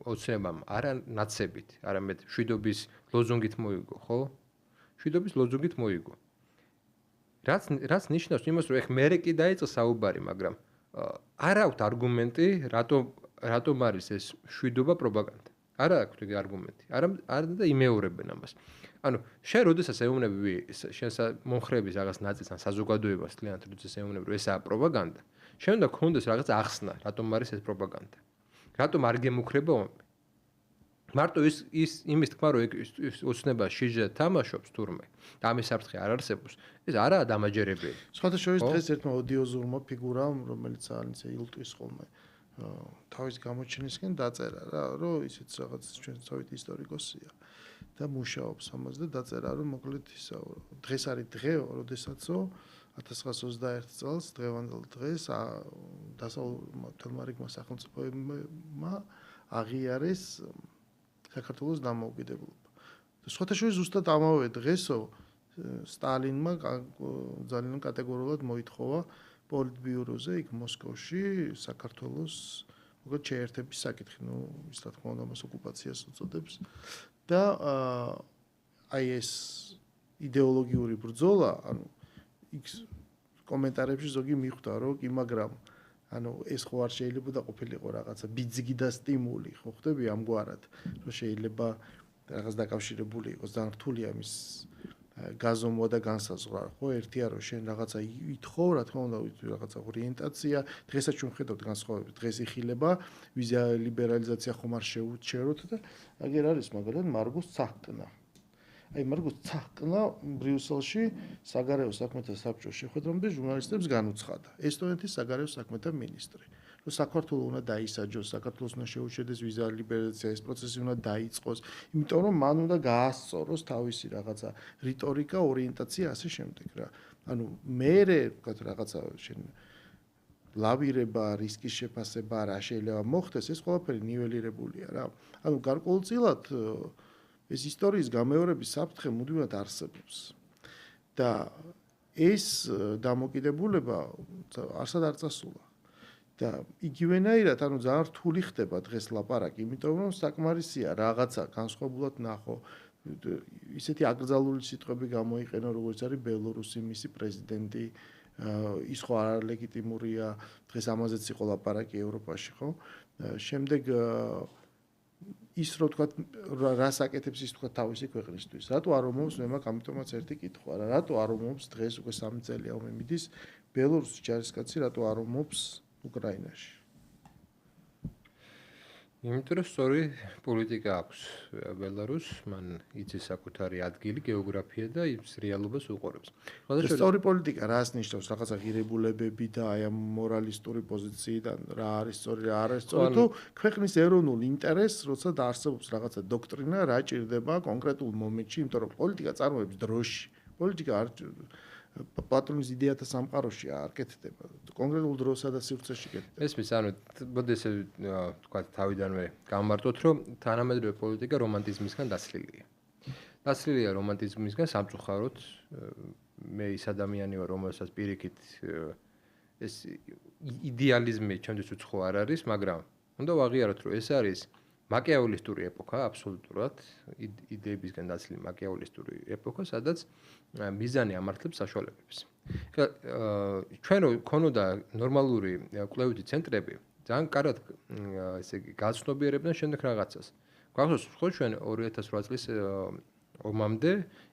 ოცნებამ არა ნაცებით, არამედ მშვიდობის ლოზუნგით მოიგო, ხო? მშვიდობის ლოზუნგით მოიგო. რაც ნიშნავს იმას, რომ ეხ მერე კი დაიწყო საუბარი, მაგრამ არ აქვს არგუმენტი, რატომ არის ეს მშვიდობა პროპაგანდა. არ აქვს ეგ არგუმენტი. არა და იმეორებენ ამას. ანუ შენ როდესაც ეუბნები შენ მომხრების რაღაც ნაწილს ან საზოგადოებას კლიენტ როდესაც ეუბნები რომ ესაა პროპაგანდა, შენ უნდა გქონდეს რაღაც ახსნა, რატომ არის ეს პროპაგანდა. რატომ არ გემუქრება ომი? მარტო ის იმის თქმა რომ ოცნება შიჟე თამაშობს თურმე და ამის საფრთხე არ არსებობს, ეს არაა დამაჯერებელი. სხვათა შორის დღეს ერთმა ოდიოზურმა ფიგურამ, რომელიც ძალიან ილტვის ხოლმე თავის გამოჩენისკენ დაწერა რა, რომ ისიც რაღაც ჩვენ სოვიეტ ისტორიკოსია და მუშაობს ამაზე და დაწერა, რომ მოკლედ ისა დღეს არის დღეო, როდესაცო 1921 წელს დღევანდელ დღეს დასავლურმა რიგმა სახელმწიფოებმა აღიარეს საქართველოს დამოუკიდებლობა. და სხვათა შორის ზუსტად ამავე დღესო სტალინმა ძალიან კატეგორიულად მოითხოვა პოლიტბიუროზე იქ მოსკოვში საქართველოს მოკლედ შეერთების საკითხი, ის რა თქმა უნდა მას ოკუპაციას უწოდებს და აი ეს იდეოლოგიური ბრძოლა, იქ კომენტარებში ზოგი მიხვდა, რომ კი, მაგრამ ეს ხო არ შეიძლება და ყოფილიყო რაღაცა ბიძგი და სტიმული, ხო ხდები ამგვარად, რომ შეიძლება რაღაც დაკავშირებული იყოს, ძალიან რთულია მის გაზომვა და განსაზღვრა, ხო, ერთია რომ შენ რაღაცა ითხოვ, რა თქმა უნდა, რაღაცა ორიენტაცია, დღესაც ჩვენ ხედავთ განსხვავებით, დღეს იხილება, ვიზა ლიბერალიზაცია ხომ არ შეუჩეროთ და აგერ არის მაგალითად მარგოს ცაჰკნა. აი მარგოს ცაჰკნა ბრიუსელში საგარეო საქმეთა საბჭოს შეხვედრამდე ჟურნალისტებს განუცხადა. ესტონეთის საგარეო საქმეთა მინისტრი. რომ საქართველოს უნდა დაისაჯოს, საქართველოს უნდა შეუჩერდეს ვიზა ლიბერალიზაცია, ეს პროცესი უნდა დაიწყოს, იმიტომ რომ მან უნდა გაასწოროს თავისი რაღაცა რიტორიკა, ორიენტაცია ასე შემდეგ რა. მერე ვთქვათ რაღაცა შენ ლავირება, რისკის შეფასება რა შეიძლება მოხდეს, ეს ყველაფერი ნიველირებულია რა. გარკვეულწილად ეს ისტორიის გამეორების საფრთხე მუდმივად არსებობს. და ეს დამოკიდებულება არსად არ წასულა. და იგივენაირად, ძალიან რთული ხდება დღეს ლაპარაკი, იმიტომ რომ საკმარისია რაღაცა განსხვავებულად ნახო, ისეთი აკრძალული სიტყვები გამოიყენო, როგორც არის ბელორუსი, მისი პრეზიდენტი, ის ხო არ ლეგიტიმურია, დღეს ამაზეც იყო ლაპარაკი ევროპაში, ხო? შემდეგ ის რო თქვა რას აკეთებს ის თქვა თავისი ქვეყნისთვის. რატო არ ომობს მე მაქვს ამიტომაც ერთი კითხვა რა. რატო არ ომობს დღეს უკვე 3 წელია ომი მიდის ბელორუსის ჯარისკაცი რატო არ ომობს უკრაინაში? იმიტომ რომ სწორი პოლიტიკა აქვს ბელარუსს, მან იცის საკუთარი ადგილი, გეოგრაფია და ის რეალობას უყურებს. სწორი პოლიტიკა რას ნიშნავს? რაღაცა ღირებულებები და აი ამ მორალისტური პოზიციიდან რა არის სწორი, რა არ არის სწორი თუ ქვეყნის ეროვნულ ინტერესს, როცა დაარსებობს რაღაცა დოქტრინა, რა ჭირდება კონკრეტულ მომენტში, იმიტომ რომ პოლიტიკა წარმოებს დროში. პოლიტიკა არ პატრონის იდეათა სამყაროში არ კეთდება. კონკრეტულ დროსა და სივრცეში კეთდება. ესმის, მოდი ესე თქვა თავიდანვე გამმარტოთ, რომ თანამედროვე პოლიტიკა რომანტიზმისგან დაცლილია. დაცლილია რომანტიზმისგან სამწუხაროდ. მე ის ადამიანი ვარ, რომელსაც პირიქით ეს იდეალიზმი ჩემთვის უცხო არ არის, მაგრამ უნდა ვაღიაროთ, რომ ეს არის მაკიაველისტური ეპოქა, აბსოლუტურად იდეებისგან დაცლილი მაკიაველისტური ეპოქა, სადაც მიზანი ამართლებს საშუალებებს. ჩვენ რო ქონოდა ნორმალური კვლევითი ცენტრები, ძალიან კარგად ესე იგი გაცნობიერებდნენ შემდეგ რაღაცას. გვახსოვს, ხო ჩვენ 2008 წლის ომამდე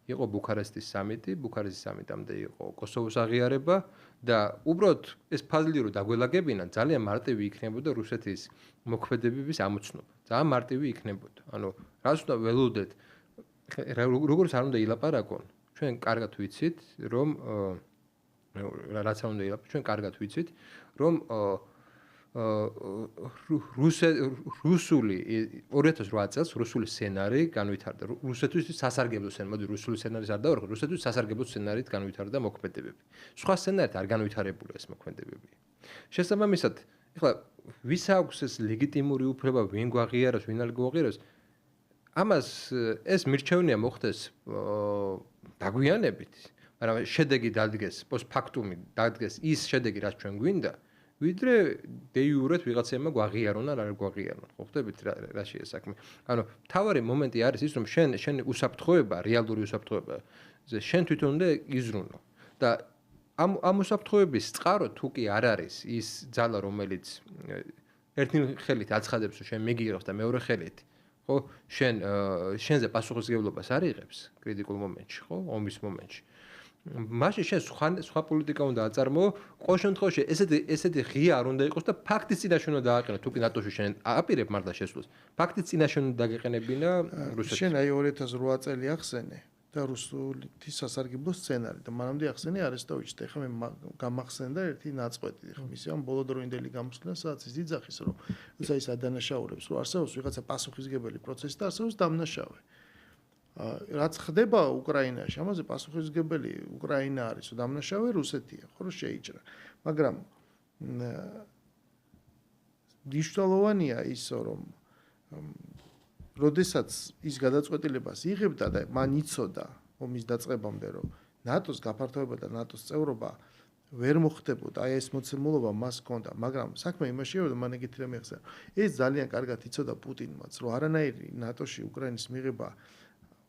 იყო ბუქარესტის სამიტი, ბუქარესტის სამიტამდე იყო კოსოვოს აღიარება და უბრალოდ ეს ფაზლი რო დაგველაგებინან, ძალიან მარტივი იქნებოდა რუსეთის მოქმედებების ამოცნობა. ძალიან მარტივი იქნებოდა. რას უნდა ველოდეთ, როგორც არ უნდა ილაპარაკონ, ჩვენ კარგად ვიცით, რომ რაც არ უნდა ილაპარაკონ, ჩვენ კარგად ვიცით, რომ რუსული 2008 წელს რუსული სცენარი განვითარდა. რუსეთის სასარგებლო სცენარი, მოდი რუსული სცენარის არ დავარქვა, რუსეთის სასარგებლო სცენარით განვითარდა მოქმედებები. სხვა სცენარით არ განვითარებულა ეს მოქმედებები. შესაბამისად, ეხლა ვის აქვს ეს ლეგიტიმური უფლება, ვინ გვაღიაროს, ვინ არ გვაღიაროს? ამას ეს მირჩევნია მოხდეს დაგვიანებით, მაგრამ შედეგი დადგეს, პოსტფაქტუმი დადგეს ის შედეგი, რაც ჩვენ გვინდა, ვიდრე დეიურეთ ვიღაცებმა გვაღიარონ ან არ გვაღიარონ. ხო ხდებით რა შეა საქმე? მთავარი მომენტი არის ის, რომ შენ უსაფრთხოება, რეალური უსაფრთხოება, შენ თვითონ უნდა იზრუნო. და ამ უსაფრთხოების წყარო თუ კი არ არის ის ძალა, რომელიც ერთი ხელით აცხადებს, რომ შენ მიგიღებს და მეორე ხელით ხო შენზე პასუხისმგებლობას არ იღებს კრიტიკულ მომენტში, ხო, ომის მომენტში. მაშინ შენ სხვა პოლიტიკა უნდა აწარმოო, ყოველ შემთხვევაში ესეთი ღია არ უნდა იყოს და ფაქტის წინაშე უნდა დააყენო, თუ კი ნატოში შენ აპირებ მართლა შესვლას. ფაქტის წინაშე უნდა დაგეყენებინა რუსეთი. შენ აი 2008 წელი ახსენე. და რუსული სასარგებლო სცენარი და მანამდე ახსენე არესტოვიჩს და ეხლა მე გამახსენდა ერთი ნაწყვეტი ხა მისი ამ ბოლოდროინდელი გამოსვლა სადაც ის იძახის რომ როცა ის ადანაშაულებს რომ არსებობს ვიღაცა პასუხისგებელი პროცესი და არსებობს დამნაშავე რაც ხდება უკრაინაში ამაზე პასუხისგებელი უკრაინა არის რომ დამნაშავე რუსეთია ხო რომ შეიჭრა მაგრამ მნიშვნელოვანია ისო რომ როდესაც ის გადაწყვეტილებას იღებდა და მან იცოდა ომის დაწყებამდე რომ ნატოს გაფართოება და ნატოს წევრობა ვერ მოხდებოდა აი ეს მოცემულობა მას ჰქონდა მაგრამ საქმე იმაშია რომ მან ეგეთი რამე ახსენა ეს ძალიან კარგად იცოდა პუტინმაც რომ არანაირი ნატოში უკრაინის მიღება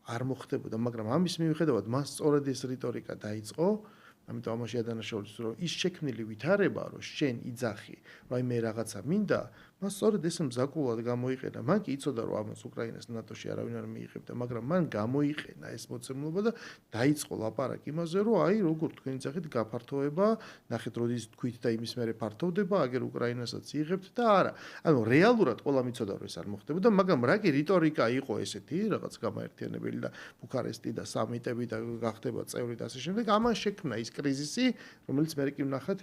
არ მოხდებოდა მაგრამ ამის მიუხედავად მას სწორედ ეს რიტორიკა დაიწყო ამიტომ ამაში ადანაშაულის რომ ის შექმნილი ვითარება რომ შენ იძახი რომ აი მე რაღაცა მინდა მას სწორედ ეს მზაკულად გამოიყენა მან კი იცოდა რომ ამას უკრაინას ნატოში არავინ არ მიიღებდა მაგრამ მან გამოიყენა ეს მოცემულობა და დაიწყო ლაპარაკი იმაზე რომ აი როგორ თქვენ იძახით გაფართოება ნახეთ როდის თქვით და იმის მერე ფართოვდება აგერ უკრაინასაც იღებთ და არა ანუ რეალურად ყველამ იცოდა რომ ეს არ მოხდებოდა მაგრამ რა კი რიტორიკა იყო ესეთი რაღაც გამაერთიანებელი და ბუქარესტი და სამიტები და გახდება წევრი და ასე შემდეგ ამან შექმნა ის კრიზისი რომელიც მე კი ვნახეთ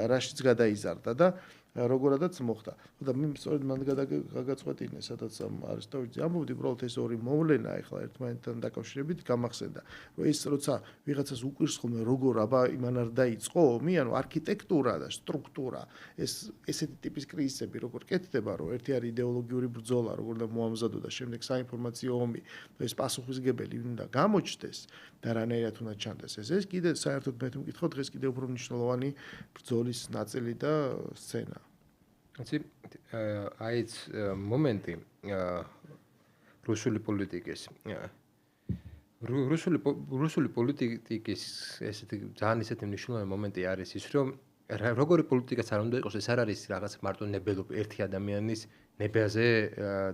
რაშიც გადაიზარდა და როგორადაც მოხდა. და მე სწორედ მან გადაგაწყვეტინე, სადაც არესტოვიჩი ამბობდი, უბრალოდ ეს ორი მოვლენა ახლა ერთმანეთთან დაკავშირებით გამახსენდა. რომ ეს როცა ვიღაცას უყვირს ხოლმე როგორ აბა იმან არ დაიწყო ომი, ანუ არქიტექტურა და სტრუქტურა, ესეთი ტიპის კრიზისები როგორ კეთდება, რომ ერთი არის იდეოლოგიური ბრძოლა, როგორ და მოამზადო და შემდეგ საინფორმაციო ომი, ეს პასუხისგებელი უნდა გამოჩნდეს და რანაირად უნდა ჩანდეს ეს კიდე საერთოდ მე ვკითხო დღეს კიდე უფრო მნიშვნელოვანი ბრძოლის ნაწილი და სცენა. Იცი, აი ეს მომენტი რუსული პოლიტიკის რუსული პოლიტიკის ესეთი ძალიან ისეთი მნიშვნელოვანი მომენტი არის ის, რომ როგორი პოლიტიკაც არ უნდა იყოს, ეს არ არის რაღაც მარტო ნებელობი ერთი ადამიანის ნებაზე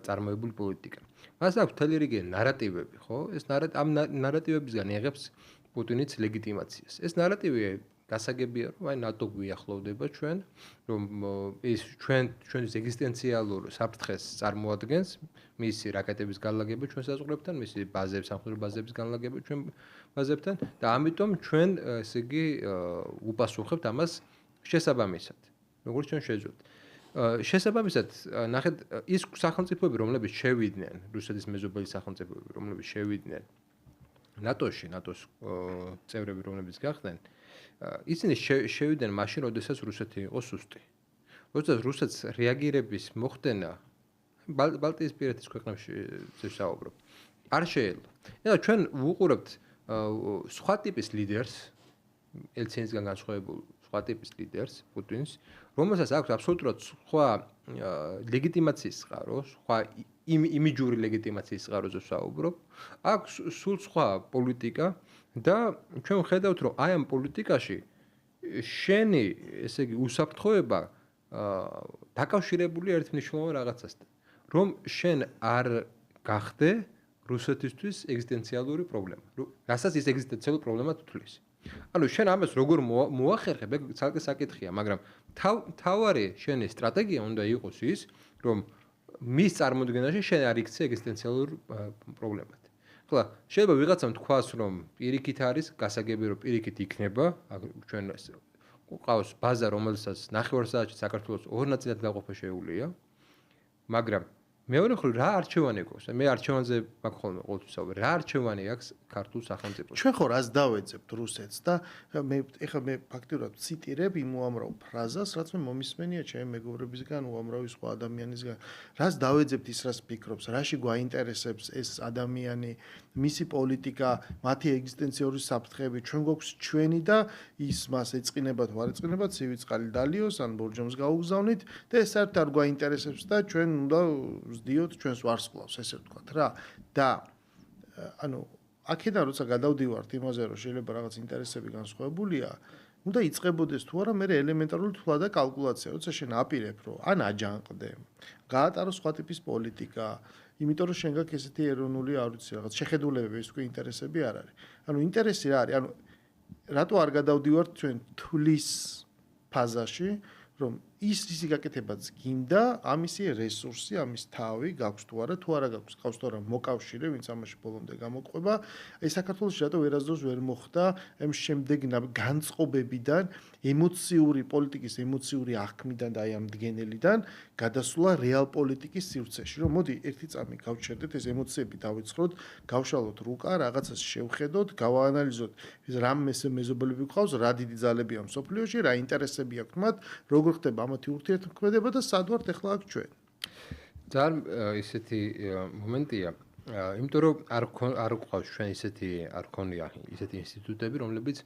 წარმოებული პოლიტიკა. მას აქვს მთელი რიგი ნარატივები, ხო? ეს ამ ნარატივებისგან იღებს პუტინიც ლეგიტიმაციას. ეს ნარატივი გასაგებია რომ აი ნატო გვიახლოვდება ჩვენ რომ ის ჩვენს ეგზისტენციალურ საფრთხეს წარმოადგენს მისი რაკეტების განლაგება ჩვენ საზღვრებთან მისი ბაზების სამხედრო ბაზების განლაგება ჩვენ ბაზებთან და ამიტომ ჩვენ ესე იგი უპასუხებთ ამას შესაბამისად როგორც ჩვენ შეძლებთ შესაბამისად ნახეთ ის სახელმწიფოები რომლებიც შევიდნენ რუსეთის მეზობელი სახელმწიფოები რომლებიც შევიდნენ ნატოში ნატოს წევრები რომლებიც გახდნენ ისინი შევიდნენ მაშინ, როდესაც რუსეთი იყო სუსტი. როდესაც რუსეთს რეაგირების მოხდენა ბალტიისპირეთის ქვეყნებში ვსაუბრობ. არ შეიძლება. ეხლა ჩვენ ვუყურებთ სხვა ტიპის ლიდერს, ელცინისგან განსხვავებულ სხვა ტიპის ლიდერს, პუტინს, რომელსაც აქვს აბსოლუტურად სხვა ლეგიტიმაციის წყარო, სხვა იმიჯური ლეგიტიმაციის წყაროზე ვსაუბრობ. აქვს სულ სხვა პოლიტიკა და ჩვენ ვხედავთ რომ აი ამ პოლიტიკაში შენი ესე იგი უსაფრთხოება დაკავშირებული ერთ მნიშვნელოვან რაღაცასთან რომ შენ არ გახდე რუსეთისთვის ეგზისტენციალური პრობლემა რასაც ის ეგზისტენციალური პრობლემა თვლის ანუ შენ ამას როგორ მოახერხებ ეგ ცალკე საკითხია მაგრამ თავარი შენი სტრატეგია უნდა იყოს ის რომ მის წარმოდგენაში შენ არ იქცე ეგზისტენციალურ პრობლემად ხლა შეიძლება ვიღაცამ თქვას რომ პირიქით არის გასაგები რომ პირიქით იქნება ჩვენ ყავს ბაზა რომელსაც ნახევარსაათში საქართველოს ორ ნაწილად გაყოფა შეუულია მაგრამ მეორე მხრივ რა არჩევანი გვაქვს მე არჩევანზე მაგ ხოლმე ყოველთვის ვსაუბრობ რა არჩევანი აქვს ქართულ სახელმწიფოს ჩვენ ხო რას დავეძებთ რუსეთს და მე ეხლა მე ფაქტიურად ციტირებ იმ უამრავ ფრაზას რაც მე მომისმენია ჩემი მეგობრებისგან უამრავი სხვა ადამიანისგან რას დავეძებთ ის რას ფიქრობს რაში გვაინტერესებს ეს ადამიანი მისი პოლიტიკა მათი ეგზისტენციური საფრთხეები ჩვენ გვაქვს ჩვენი და ის მას ეწყინება თუ არ ეწყინება ცივი წყალი დალიოს ან ბორჯომს გაუგზავნით და ეს საერთოდ არ გვაინტერესებს და ჩვენ უნდა ვსდიოთ ჩვენს ვარსკვლავს ესე ვთქვათ რა და ანუ აქედან როცა გადავდივართ იმაზე რომ შეიძლება რაღაც ინტერესები განსხვავებულია უნდა იწყებოდეს თუ არა მე ელემენტარული თვლა და კალკულაცია როცა შენ აპირებ რომ ან აჯანყდე გაატარო სხვა ტიპის პოლიტიკა იმიტომ რომ შენ გაქვს ესეთი ეროვნული არ ვიცი რაღაც შეხედულებები ეს უკვე ინტერესები არ არის ანუ ინტერესი რა არის ანუ რატო არ გადავდივართ ჩვენ თვლის ფაზაში რომ ის ისი გაკეთებაც გინდა, ამისი რესურსი, ამის თავი გაქვს თუ არა, თუ არა გაქვს, ყავს თუ არა მოკავშირე, ვინც ამაში ბოლომდე გამოყვება. აი საქართველოში რატო ვერასდროს ვერ მოხდა ამ შემდეგ განწყობებიდან, ემოციური პოლიტიკის ემოციური აღქმიდან და აი ამ დგენელიდან გადასვლა რეალ პოლიტიკის სივრცეში, რომ მოდი ერთი წამი გავჩერდეთ, ეს ემოციები დავიწყოთ, გავშალოთ რუკა, რაღაცას შევხედოთ, გავაანალიზოთ, რა მეზობლები გვყავს, რა დიდი ძალებია მსოფლიოში, რა ინტერესები აქვთ მათ, როგორ ხდება ამათი ურთიერთქმედება და სად ვართ ახლა აქ ჩვენ. ძალიან ისეთი მომენტია, იმიტომ რომ არ გვყავს ჩვენ არ გქონია ისეთი ინსტიტუტები, რომლებიც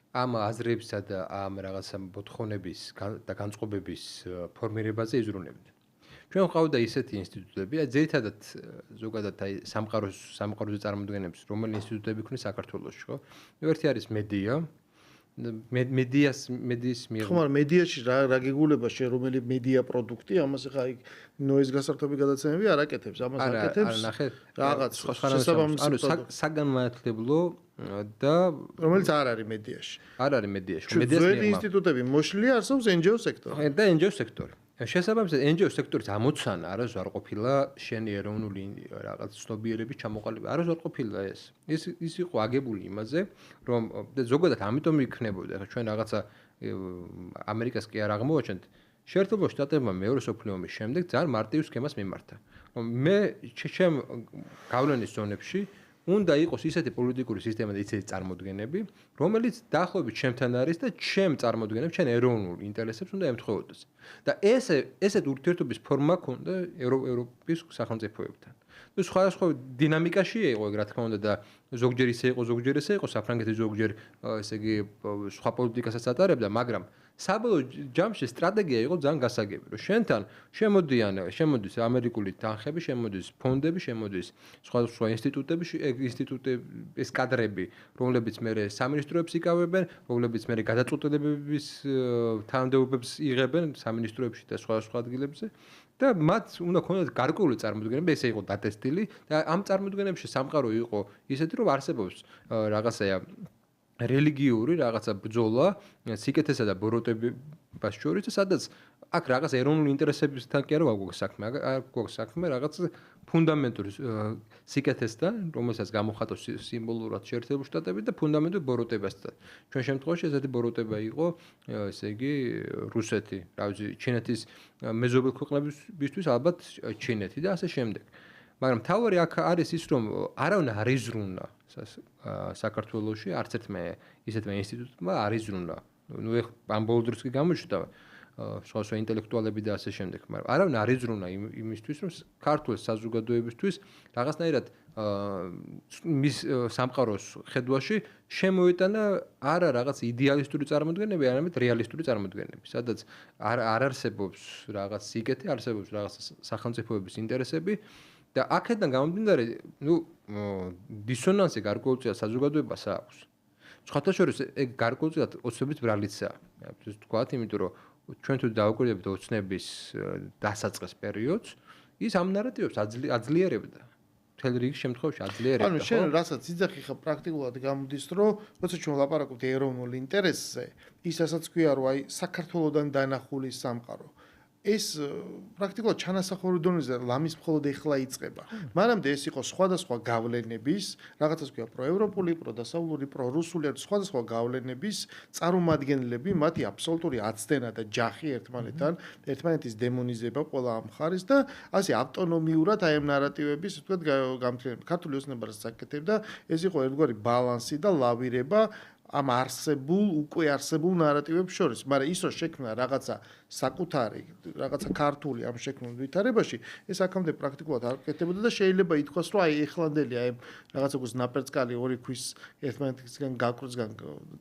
ამ აზრებსა და ამ რაღაცა მოთხოვნების და განწყობების ფორმირებაზე იზრუნებდნენ. ჩვენ ყავდა ისეთი ინსტიტუტები, ძირითადად ზოგადად აი სამყაროზე წარმოდგენებს, რომელი ინსტიტუტები ქონი საქართველოში, ხო? ერთი არის მედია, მედიის მიერ. ხო, მაგრამ მედიაში რა გეგულება შე რომელი მედია პროდუქტი, ამას ხა აი ნოის გასართობი გადაცემები არ აკეთებს, ამას აკეთებს რაღაც შესაბამისი საგანმანათლებლო და რომელიც არ არის მედიაში. არ არის მედიაში. მედიას ინსტიტუტები მოშლია არსებობს NGO სექტორი. და NGO სექტორი. შესაბამისად NGO სექტორის ამოცანა არასდროს არ ყოფილა შენი ეროვნული რაღაც ცნობიერების ჩამოყალიბება. არასდროს არ ყოფილა ეს. ის იყო აგებული იმაზე, რომ ზოგადად ამიტომ იქნებოდა, ხა ჩვენ რაღაცა ამერიკას კი არ აღმოვაჩენთ. შეერთებულ შტატებმა მეორე მსოფლიო ომის შემდეგ ძალიან მარტივ სქემას მიმართა. რომ მე ჩემ გავლენის ზონებში უნდა იყოს ისეთი პოლიტიკური სისტემა და ისეთი წარმოდგენები, რომელიც დაახლოებით ჩემთან არის და ჩემ წარმოდგენებს, ჩემ ეროვნულ ინტერესებს უნდა ემთხვეოდოს. და ესეთ ურთიერთობის ფორმა ქონდა ევროპის სახელმწიფოებთან. ნუ სხვადასხვა დინამიკაში იყო, რა თქმა უნდა და ზოგჯერ ისე იყო, ზოგჯერ ესე იყო, საფრანგეთი ზოგჯერ ესე იგი სხვა პოლიტიკასაც ატარებდა, მაგრამ საბოლოო ჯამში სტრატეგია იყო ძალიან გასაგები, რომ შენთან შემოდის ამერიკული თანხები, შემოდის ფონდები, შემოდის სხვა ინსტიტუტების კადრები, რომლებიც მე სამინისტროებს იკავებენ, რომლებიც მე გადაწყვეტილებების თანამდებობებს იღებენ სამინისტროებში და სხვა ადგილებზე და მათ უნდა ქონდეთ გარკვეული წარმოდგენები, ესე იყო დატესტილი და ამ წარმოდგენებში სამყარო იყო ისეთი, რომ არსებობს რაღაცაა რელიგიური რაღაცა ბრძოლა სიკეთესა და ბოროტებას შორის და სადაც აქ რაღაც ეროვნული ინტერესებისთან კი არ გვაქვს საქმე, გვაქვს საქმე რაღაც ფუნდამენტური სიკეთესთან, რომელსაც გამოხატავს სიმბოლურად შეერთებული შტატები და ფუნდამენტური ბოროტებასთან. ჩვენ შემთხვევაში ესეთი ბოროტება იყო, ესე იგი, რუსეთი, რა ვიცი, ჩინეთის მეზობელ ქვეყნებისთვის ალბათ ჩინეთი და ასე შემდეგ. მაგრამ თავარი აქ არის ის, რომ არავინ არ იზრუნა საქართველოში, არც ერთმა ისეთმა ინსტიტუტმა არ იზრუნა. ნუ ამ ბოლო დროს კი გამოჩნდა სხვა ინტელექტუალები და ასე შემდეგ, მაგრამ არავინ არ იზრუნა იმისთვის, რომ ქართულ საზოგადოებისთვის რაღაცნაირად მის სამყაროს ხედვაში შემოეტანა არა რაღაც იდეალისტური წარმოდგენები, არამედ რეალისტური წარმოდგენები, სადაც არ არსებობს რაღაც სიკეთე, არსებობს რაღაც სახელმწიფოების ინტერესები და აქედან გამომდინარე, ნუ დისონანსი გარკვეულწილად საზოგადოებას აქვს. სხვათა შორის ეგ გარკვეულწილად ოცნების ბრალიცაა. ვთქვათ, იმიტომ რომ ჩვენ თუ დავაკვირდებით ოცნების დასაწყის პერიოდს, ის ამ ნარატივებს აძლიერებდა. მთელ რიგ შემთხვევაში აძლიერებდა. ანუ შენ რასაც იძახი ხა პრაქტიკულად გამოდის, რომ როცა ჩვენ ვლაპარაკობთ ეროვნულ ინტერესზე, ის რასაც ქვია, რომ აი საქართველოსდან დანახული სამყარო ეს პრაქტიკულად ჩანასახური დონეზე ლამის მხოლოდ ეხლა იწყება. მანამდე ეს იყო სხვადასხვა გავლენების, რაღაცას ქვია პროევროპული, პროდასავლური, პრორუსული, სხვადასხვა გავლენების წარმომადგენლები, მათი აბსოლუტური აცდენა და ჯახი ერთმანეთის დემონიზება ყველა ამ მხარეს და ასე ავტონომიურად აი ამ ნარატივების, თქვათ, გამთლიანება. ქართული ოცნება რასაც აკეთებდა, ეს იყო ერთგვარი ბალანსი და ლავირება ამ უკვე არსებულ ნარატივებს შორის, მაგრამ ის რომ შექმნა რაღაცა საკუთარი, რაღაცა ქართული ამ შექმნილ ვითარებაში, ეს აქამდე პრაქტიკულად არ კეთდებოდა და შეიძლება ითქვას, რომ აი ეხლანდელი აი რაღაცა გუს ნაპერწკალი ორი ქვის ერთმანეთისგან გაკრუწგან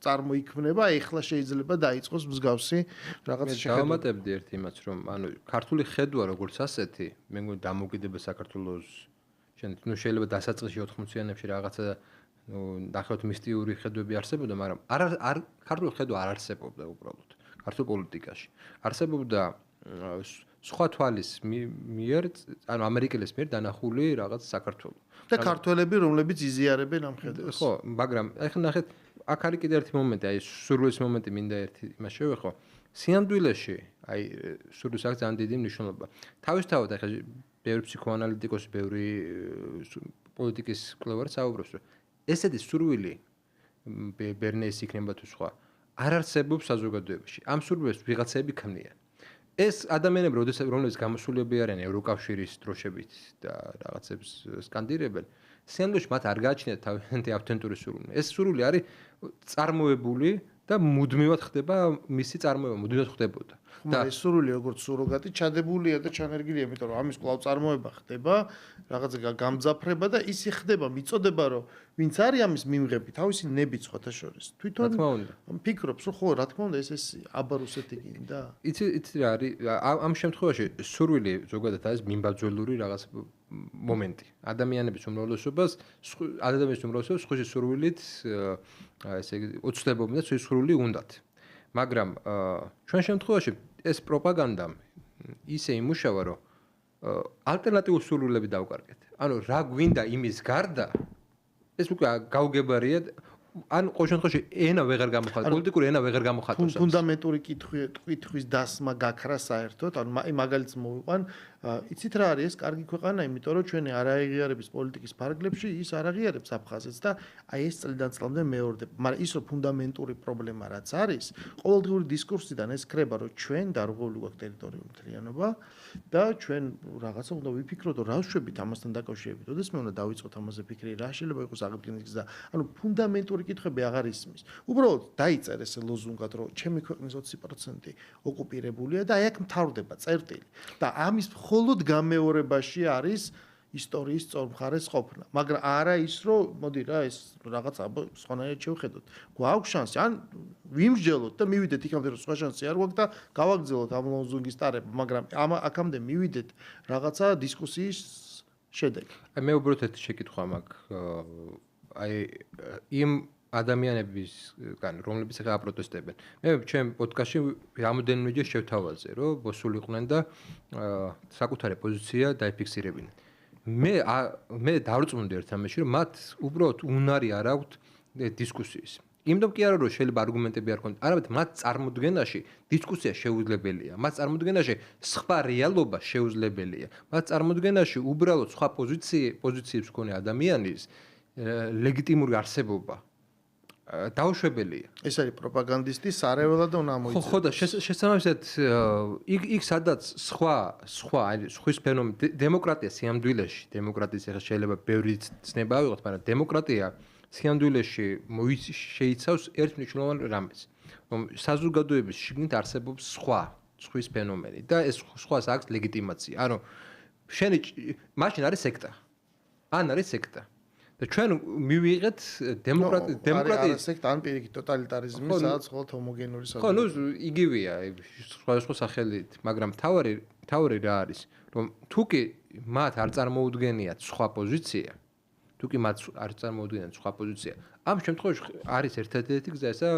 წარმოიქმნება, ეხლა შეიძლება დაიწყოს მსგავსი რაღაცა შეხედვა. დავამატებდი ერთ იმას, რომ ანუ ქართული ხედვა როგორც ასეთი, მე მგონი დამოუკიდება საქართველოს ნუ შეიძლება დასაწყისში 80-იანებში რაღაცა ნახოთ მისტიური ხედვები არსებობდა, მაგრამ ქართული ხედვა არ არსებობდა უბრალოდ ქართულ პოლიტიკაში. არსებობდა სხვა თვალის მიერ, ანუ ამერიკელის მიერ დანახული რაღაც საქართველო. და ქართველები, რომლებიც იზიარებენ ამ ხედვას. ხო, მაგრამ ახლა ნახეთ, აქ არის კიდე ერთი მომენტი, აი სურვილის მომენტი მინდა ერთი იმას შევეხო. სიამდვილეში, აი სურვილს აქვს ძალიან დიდი მნიშვნელობა. თავისთავად ახლა ბევრი ფსიქოანალიტიკოსი, ბევრი პოლიტიკის მკვლევარი საუბრობს, რომ ესეთი სურვილი ბერნეის იქნება თუ სხვა არ არსებობს საზოგადოებაში. ამ სურვილებს ვიღაცები ქმნიან. ეს ადამიანები, რომლებიც გამოსულები არიან ევროკავშირის დროშებით და რაღაცებს სკანდირებენ, სიამდვილეში მათ არ გააჩნიათ თავიანთი ავთენტური სურვილი. ეს სურვილი არის წარმოებული და მუდმივად ხდება მისი წარმოება, მუდმივად ხდებოდა. და ეს სურვილი როგორც სუროგატი ჩადებულია და ჩანერგილია, იმიტომ რომ ამის კვლავ წარმოება ხდება, რაღაცა გამძაფრება და ისი ხდება, მიწოდება რომ ვინც არის ამის მიმღები, თავისი ნებით სხვათა შორის. თვითონ ფიქრობს, რომ ხო, რა თქმა უნდა, ეს აბა რუსეთი გინდა. იცი რა არის, ამ შემთხვევაში სურვილი ზოგადად არის მიმბაძველური რაღაც მომენტი. ადამიანების უმრავლესობას სხვისი სურვილით ესე იგი უცდებობენ და სხვისი სურვილი უნდათ. მაგრამ ჩვენ შემთხვევაში ეს პროპაგანდა ისე იმუშავა, რომ ალტერნატიულ სურვილები დავკარგეთ. ანუ რა გვინდა იმის გარდა, ეს უკვე გაუგებარია, ან ყოველ შემთხვევაში ენა ვეღარ გამოხატავს, პოლიტიკური ენა ვეღარ გამოხატავს. ფუნდამენტური კითხვის დასმა გაქრა საერთოდ, ანუ მაგალითს მოვიყვან, იცით რა არის ეს კარგი ქვეყანა, იმიტომ რომ ჩვენი არაღიარების პოლიტიკის ფარგლებში ის არ აღიარებს აფხაზეთს და აი ეს წლიდან წლამდე მეორდება. მაგრამ ის რომ ფუნდამენტური პრობლემა რაც არის, ყოველდღიური დისკურსიდან ეს ქრება, რომ ჩვენ დარღვეული გვაქვს ტერიტორიული მთლიანობა და ჩვენ რაღაცა უნდა ვიფიქროთ, რა ვშვებით ამასთან დაკავშირებით. ოდესმე უნდა დავიწყოთ ამაზე ფიქრი, რა შეიძლება იყოს აღდგენის გზა. ანუ ფუნდამენტური კითხვები აღარ ისმის. უბრალოდ დაიწერ ეს ლოზუნგად, რომ ჩემი ქვეყნის 20% ოკუპირებულია და აი აქ მთავრდება წერტილი. და ამის მხოლოდ გამეორებაში არის ისტორიის სწორმხარეს ყოფნა. მაგრამ არა ის, რომ მოდი რა ეს რაღაც სხვანაირად შევხედოთ. გვაქვს შანსი, ან ვიმსჯელოთ და მივიდეთ იქამდე, რომ სხვა შანსი არ გვაქვს და გავაგრძელოთ ამ ლოზუნგის ტარება, მაგრამ აქამდე მივიდეთ რაღაცა დისკუსიის შედეგი. აი მე უბრალოდ ერთი შეკითხვა მაქვს. აი იმ ადამიანებისგან, რომლებიც ახლა აპროტესტებენ. მე ჩემ პოდკასტში რამოდენიმეჯერ შევთავაზე, რომ ბოსულიყვნენ და საკუთარი პოზიცია დაიფიქსირებინათ. მე დავწმუნდი ერთ ამაში, რომ მათ უბრალოდ უნარი არ აქვთ დისკუსიის. იმიტომ კი არა, რომ შეიძლება არგუმენტები არ ქონდეთ, არამედ მათ წარმოდგენაში დისკუსია შეუძლებელია. მათ წარმოდგენაში სხვა რეალობა შეუძლებელია. მათ წარმოდგენაში უბრალოდ სხვა პოზიციებს მქონე ადამიანის ლეგიტიმური არსებობა დაუშვებელია. ეს არის პროპაგანდისტი სარეველად უნდა მოიწევს. ხო და შესაბამისად იქ სადაც სხვის ფენომენი დემოკრატია სიამდვილეში, დემოკრატიის ახლა შეიძლება ბევრი ცნება ავიღოთ, მაგრამ დემოკრატია სიამდვილეში შეიცავს ერთ მნიშვნელოვან რამეს, რომ საზოგადოების შიგნით არსებობს სხვის ფენომენი და ეს სხვას აქვს ლეგიტიმაცია. ანუ შენი მაშინ არის სექტა. ან არის სექტა. და ჩვენ მივიღეთ დემოკრატიის სექტა ან პირიქით ტოტალიტარიზმი, სადაც მხოლოდ ჰომოგენური ხო, ნუ იგივეა, სხვადასხვა სახელით, მაგრამ თავი რა არის, რომ თუ კი მათ არ წარმოუდგენიათ სხვა პოზიცია, ამ შემთხვევაში არის ერთადერთი გზა ესა,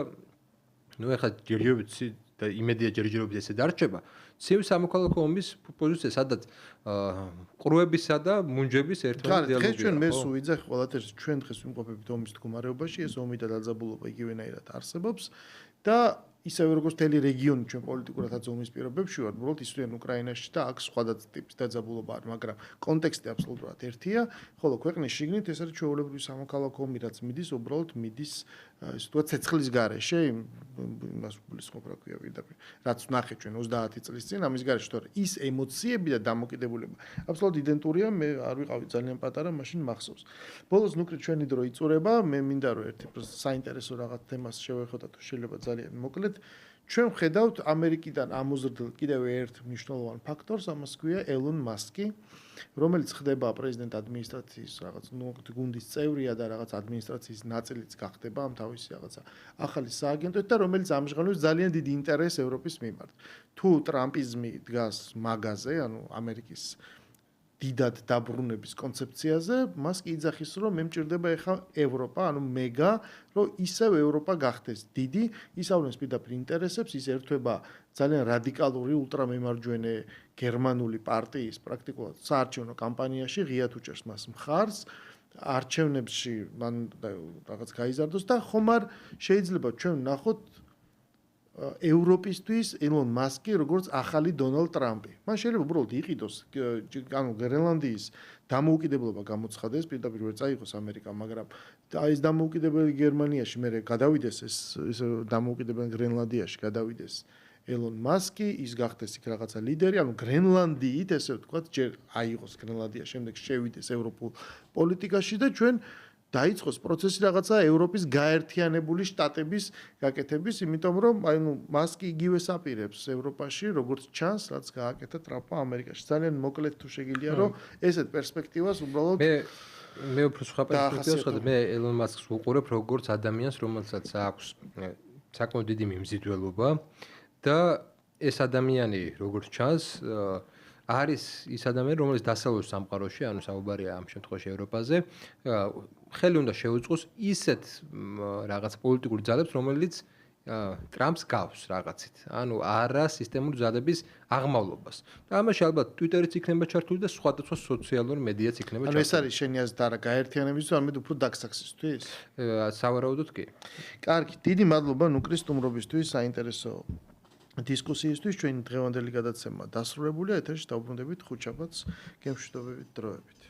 ნუ ეხლა ჯერჯერობით და იმედია ჯერჯერობით ესე დარჩება, ცივი სამოქალაქო ომის პოზიცია, სადაც ყრუებისა და მუნჯების ერთმანეთის დიალოგია. დღეს ჩვენ მეს უიძახ ყველაფერს, ჩვენ დღეს ვიმყოფებით ომის მდგომარეობაში, ეს ომი და დაძაბულობა იგივენაირად არსებობს და ისევე როგორც მთელი რეგიონი ჩვენ პოლიტიკურადაც ომის პირობებში ვართ, უბრალოდ ისვრიან უკრაინაში და აქ სხვადასხვა ტიპის დაძაბულობა არის, მაგრამ კონტექსტი აბსოლუტურად ერთია, ხოლო ქვეყნის შიგნით ეს არის ჩვეულებრივი სამოქალაქო ომი, რაც მიდის, უბრალოდ მიდის ისე ვთქვათ, ცეცხლის გარეშე, იმას გულისხმობ რა ქვია პირდაპირ, რაც ვნახეთ ჩვენ 30 წლის წინ, ამის გარეშე, თორე ის ემოციები და დამოკიდებულება აბსოლუტურად იდენტურია, მე არ ვიყავი ძალიან პატარა, მაშინ მახსოვს. ბოლოს ნუკლით ჩვენი დრო იწურება, მე მინდა რომ ერთი საინტერესო რაღაც თემას შევეხოთ, თუ შეიძლება ძალიან მოკლედ. ჩვენ ვხედავთ ამერიკიდან ამოზრდილ კიდევ ერთ მნიშვნელოვან ფაქტორს, ამას ქვია ელონ მასკი, რომელიც ხდება პრეზიდენტ ადმინისტრაციის რაღაც გუნდის წევრია და რაღაც ადმინისტრაციის ნაწილიც გახდება ამ თავისი რაღაცა ახალი სააგენტოით და რომელიც ამჟღავნებს ძალიან დიდ ინტერესს ევროპის მიმართ. თუ ტრამპიზმი დგას მაგაზე, ანუ ამერიკის დიდად დაბრუნების კონცეფციაზე, მას კი იძახის, რომ მე მჭირდება ეხა ევროპა, ანუ მეგა, რომ ისევ ევროპა გახდეს დიდი, ისავლებს პირდაპირ ინტერესებს, ის ერთვება ძალიან რადიკალური ულტრამემარჯვენე გერმანული პარტიის პრაქტიკულად საარჩევნო კამპანიაში, ღიად უჭერს მას მხარს, არჩევნებში მან რაღაც გაიზარდოს და ხომ არ შეიძლება ჩვენ ვნახოთ ევროპისთვის ელონ მასკი როგორც ახალი დონალდ ტრამპი. მან შეიძლება უბრალოდ იყიდოს, ანუ გრენლანდიის დამოუკიდებლობა გამოცხადეს, პირდაპირ ვერ წაიღოს ამერიკა, მაგრამ ეს დამოუკიდებელი გერმანიაში მე გადავიდეს ეს დამოუკიდებელი გრენლანდიაში გადავიდეს ელონ მასკი, ის გახდეს იქ რაღაცა ლიდერი, ანუ გრენლანდიით, ესე ვთქვათ, ჯერ აიღოს გრენლანდია, შემდეგ შევიდეს ევროპულ პოლიტიკაში და ჩვენ დაიწყოს პროცესი რაღაცა ევროპის გაერთიანებული შტატების გაკეთების, იმიტომ რომ მასკი იგივეს აპირებს ევროპაში, როგორც ჩანს, რაც გააკეთა ტრამპმა ამერიკაში. ძალიან მოკლედ თუ შეგიძლია, რომ ესეთ პერსპექტივას უბრალოდ მე უფრო სხვა პერსპექტივას ხედავ, მე ელონ მასკს ვუყურებ როგორც ადამიანს, რომელსაც აქვს საკმაოდ დიდი მიმზიდველობა და ეს ადამიანი, როგორც ჩანს, არის ის ადამიანი, რომელიც დასავლურ სამყაროში, ანუ საუბარია ამ შემთხვევაში ევროპაზე, ხელი უნდა შეუწყოს ისეთ რაღაც პოლიტიკურ ძალებს, რომელიც ტრამპს გავს რაღაცით. ანუ არა სისტემური ძალების აღმავლობას. და ამაში ალბათ Twitter-იც იქნება ჩართული და სხვადასხვა სოციალური მედიაც იქნება ჩართული. ანუ ეს არის შენი აზრით არა გაერთიანებისთვის, არამედ უფრო დაგსაქსისთვის? სავარაუდოდ კი. კარგი, დიდი მადლობა ნუკრის სტუმრობისთვის, საინტერესო დისკუსიისთვის. ჩვენი დღევანდელი გადაცემა დასრულებულია. ეთერში დავბრუნდებით ხუთშაბათს, გემშვიდობებით დროებით.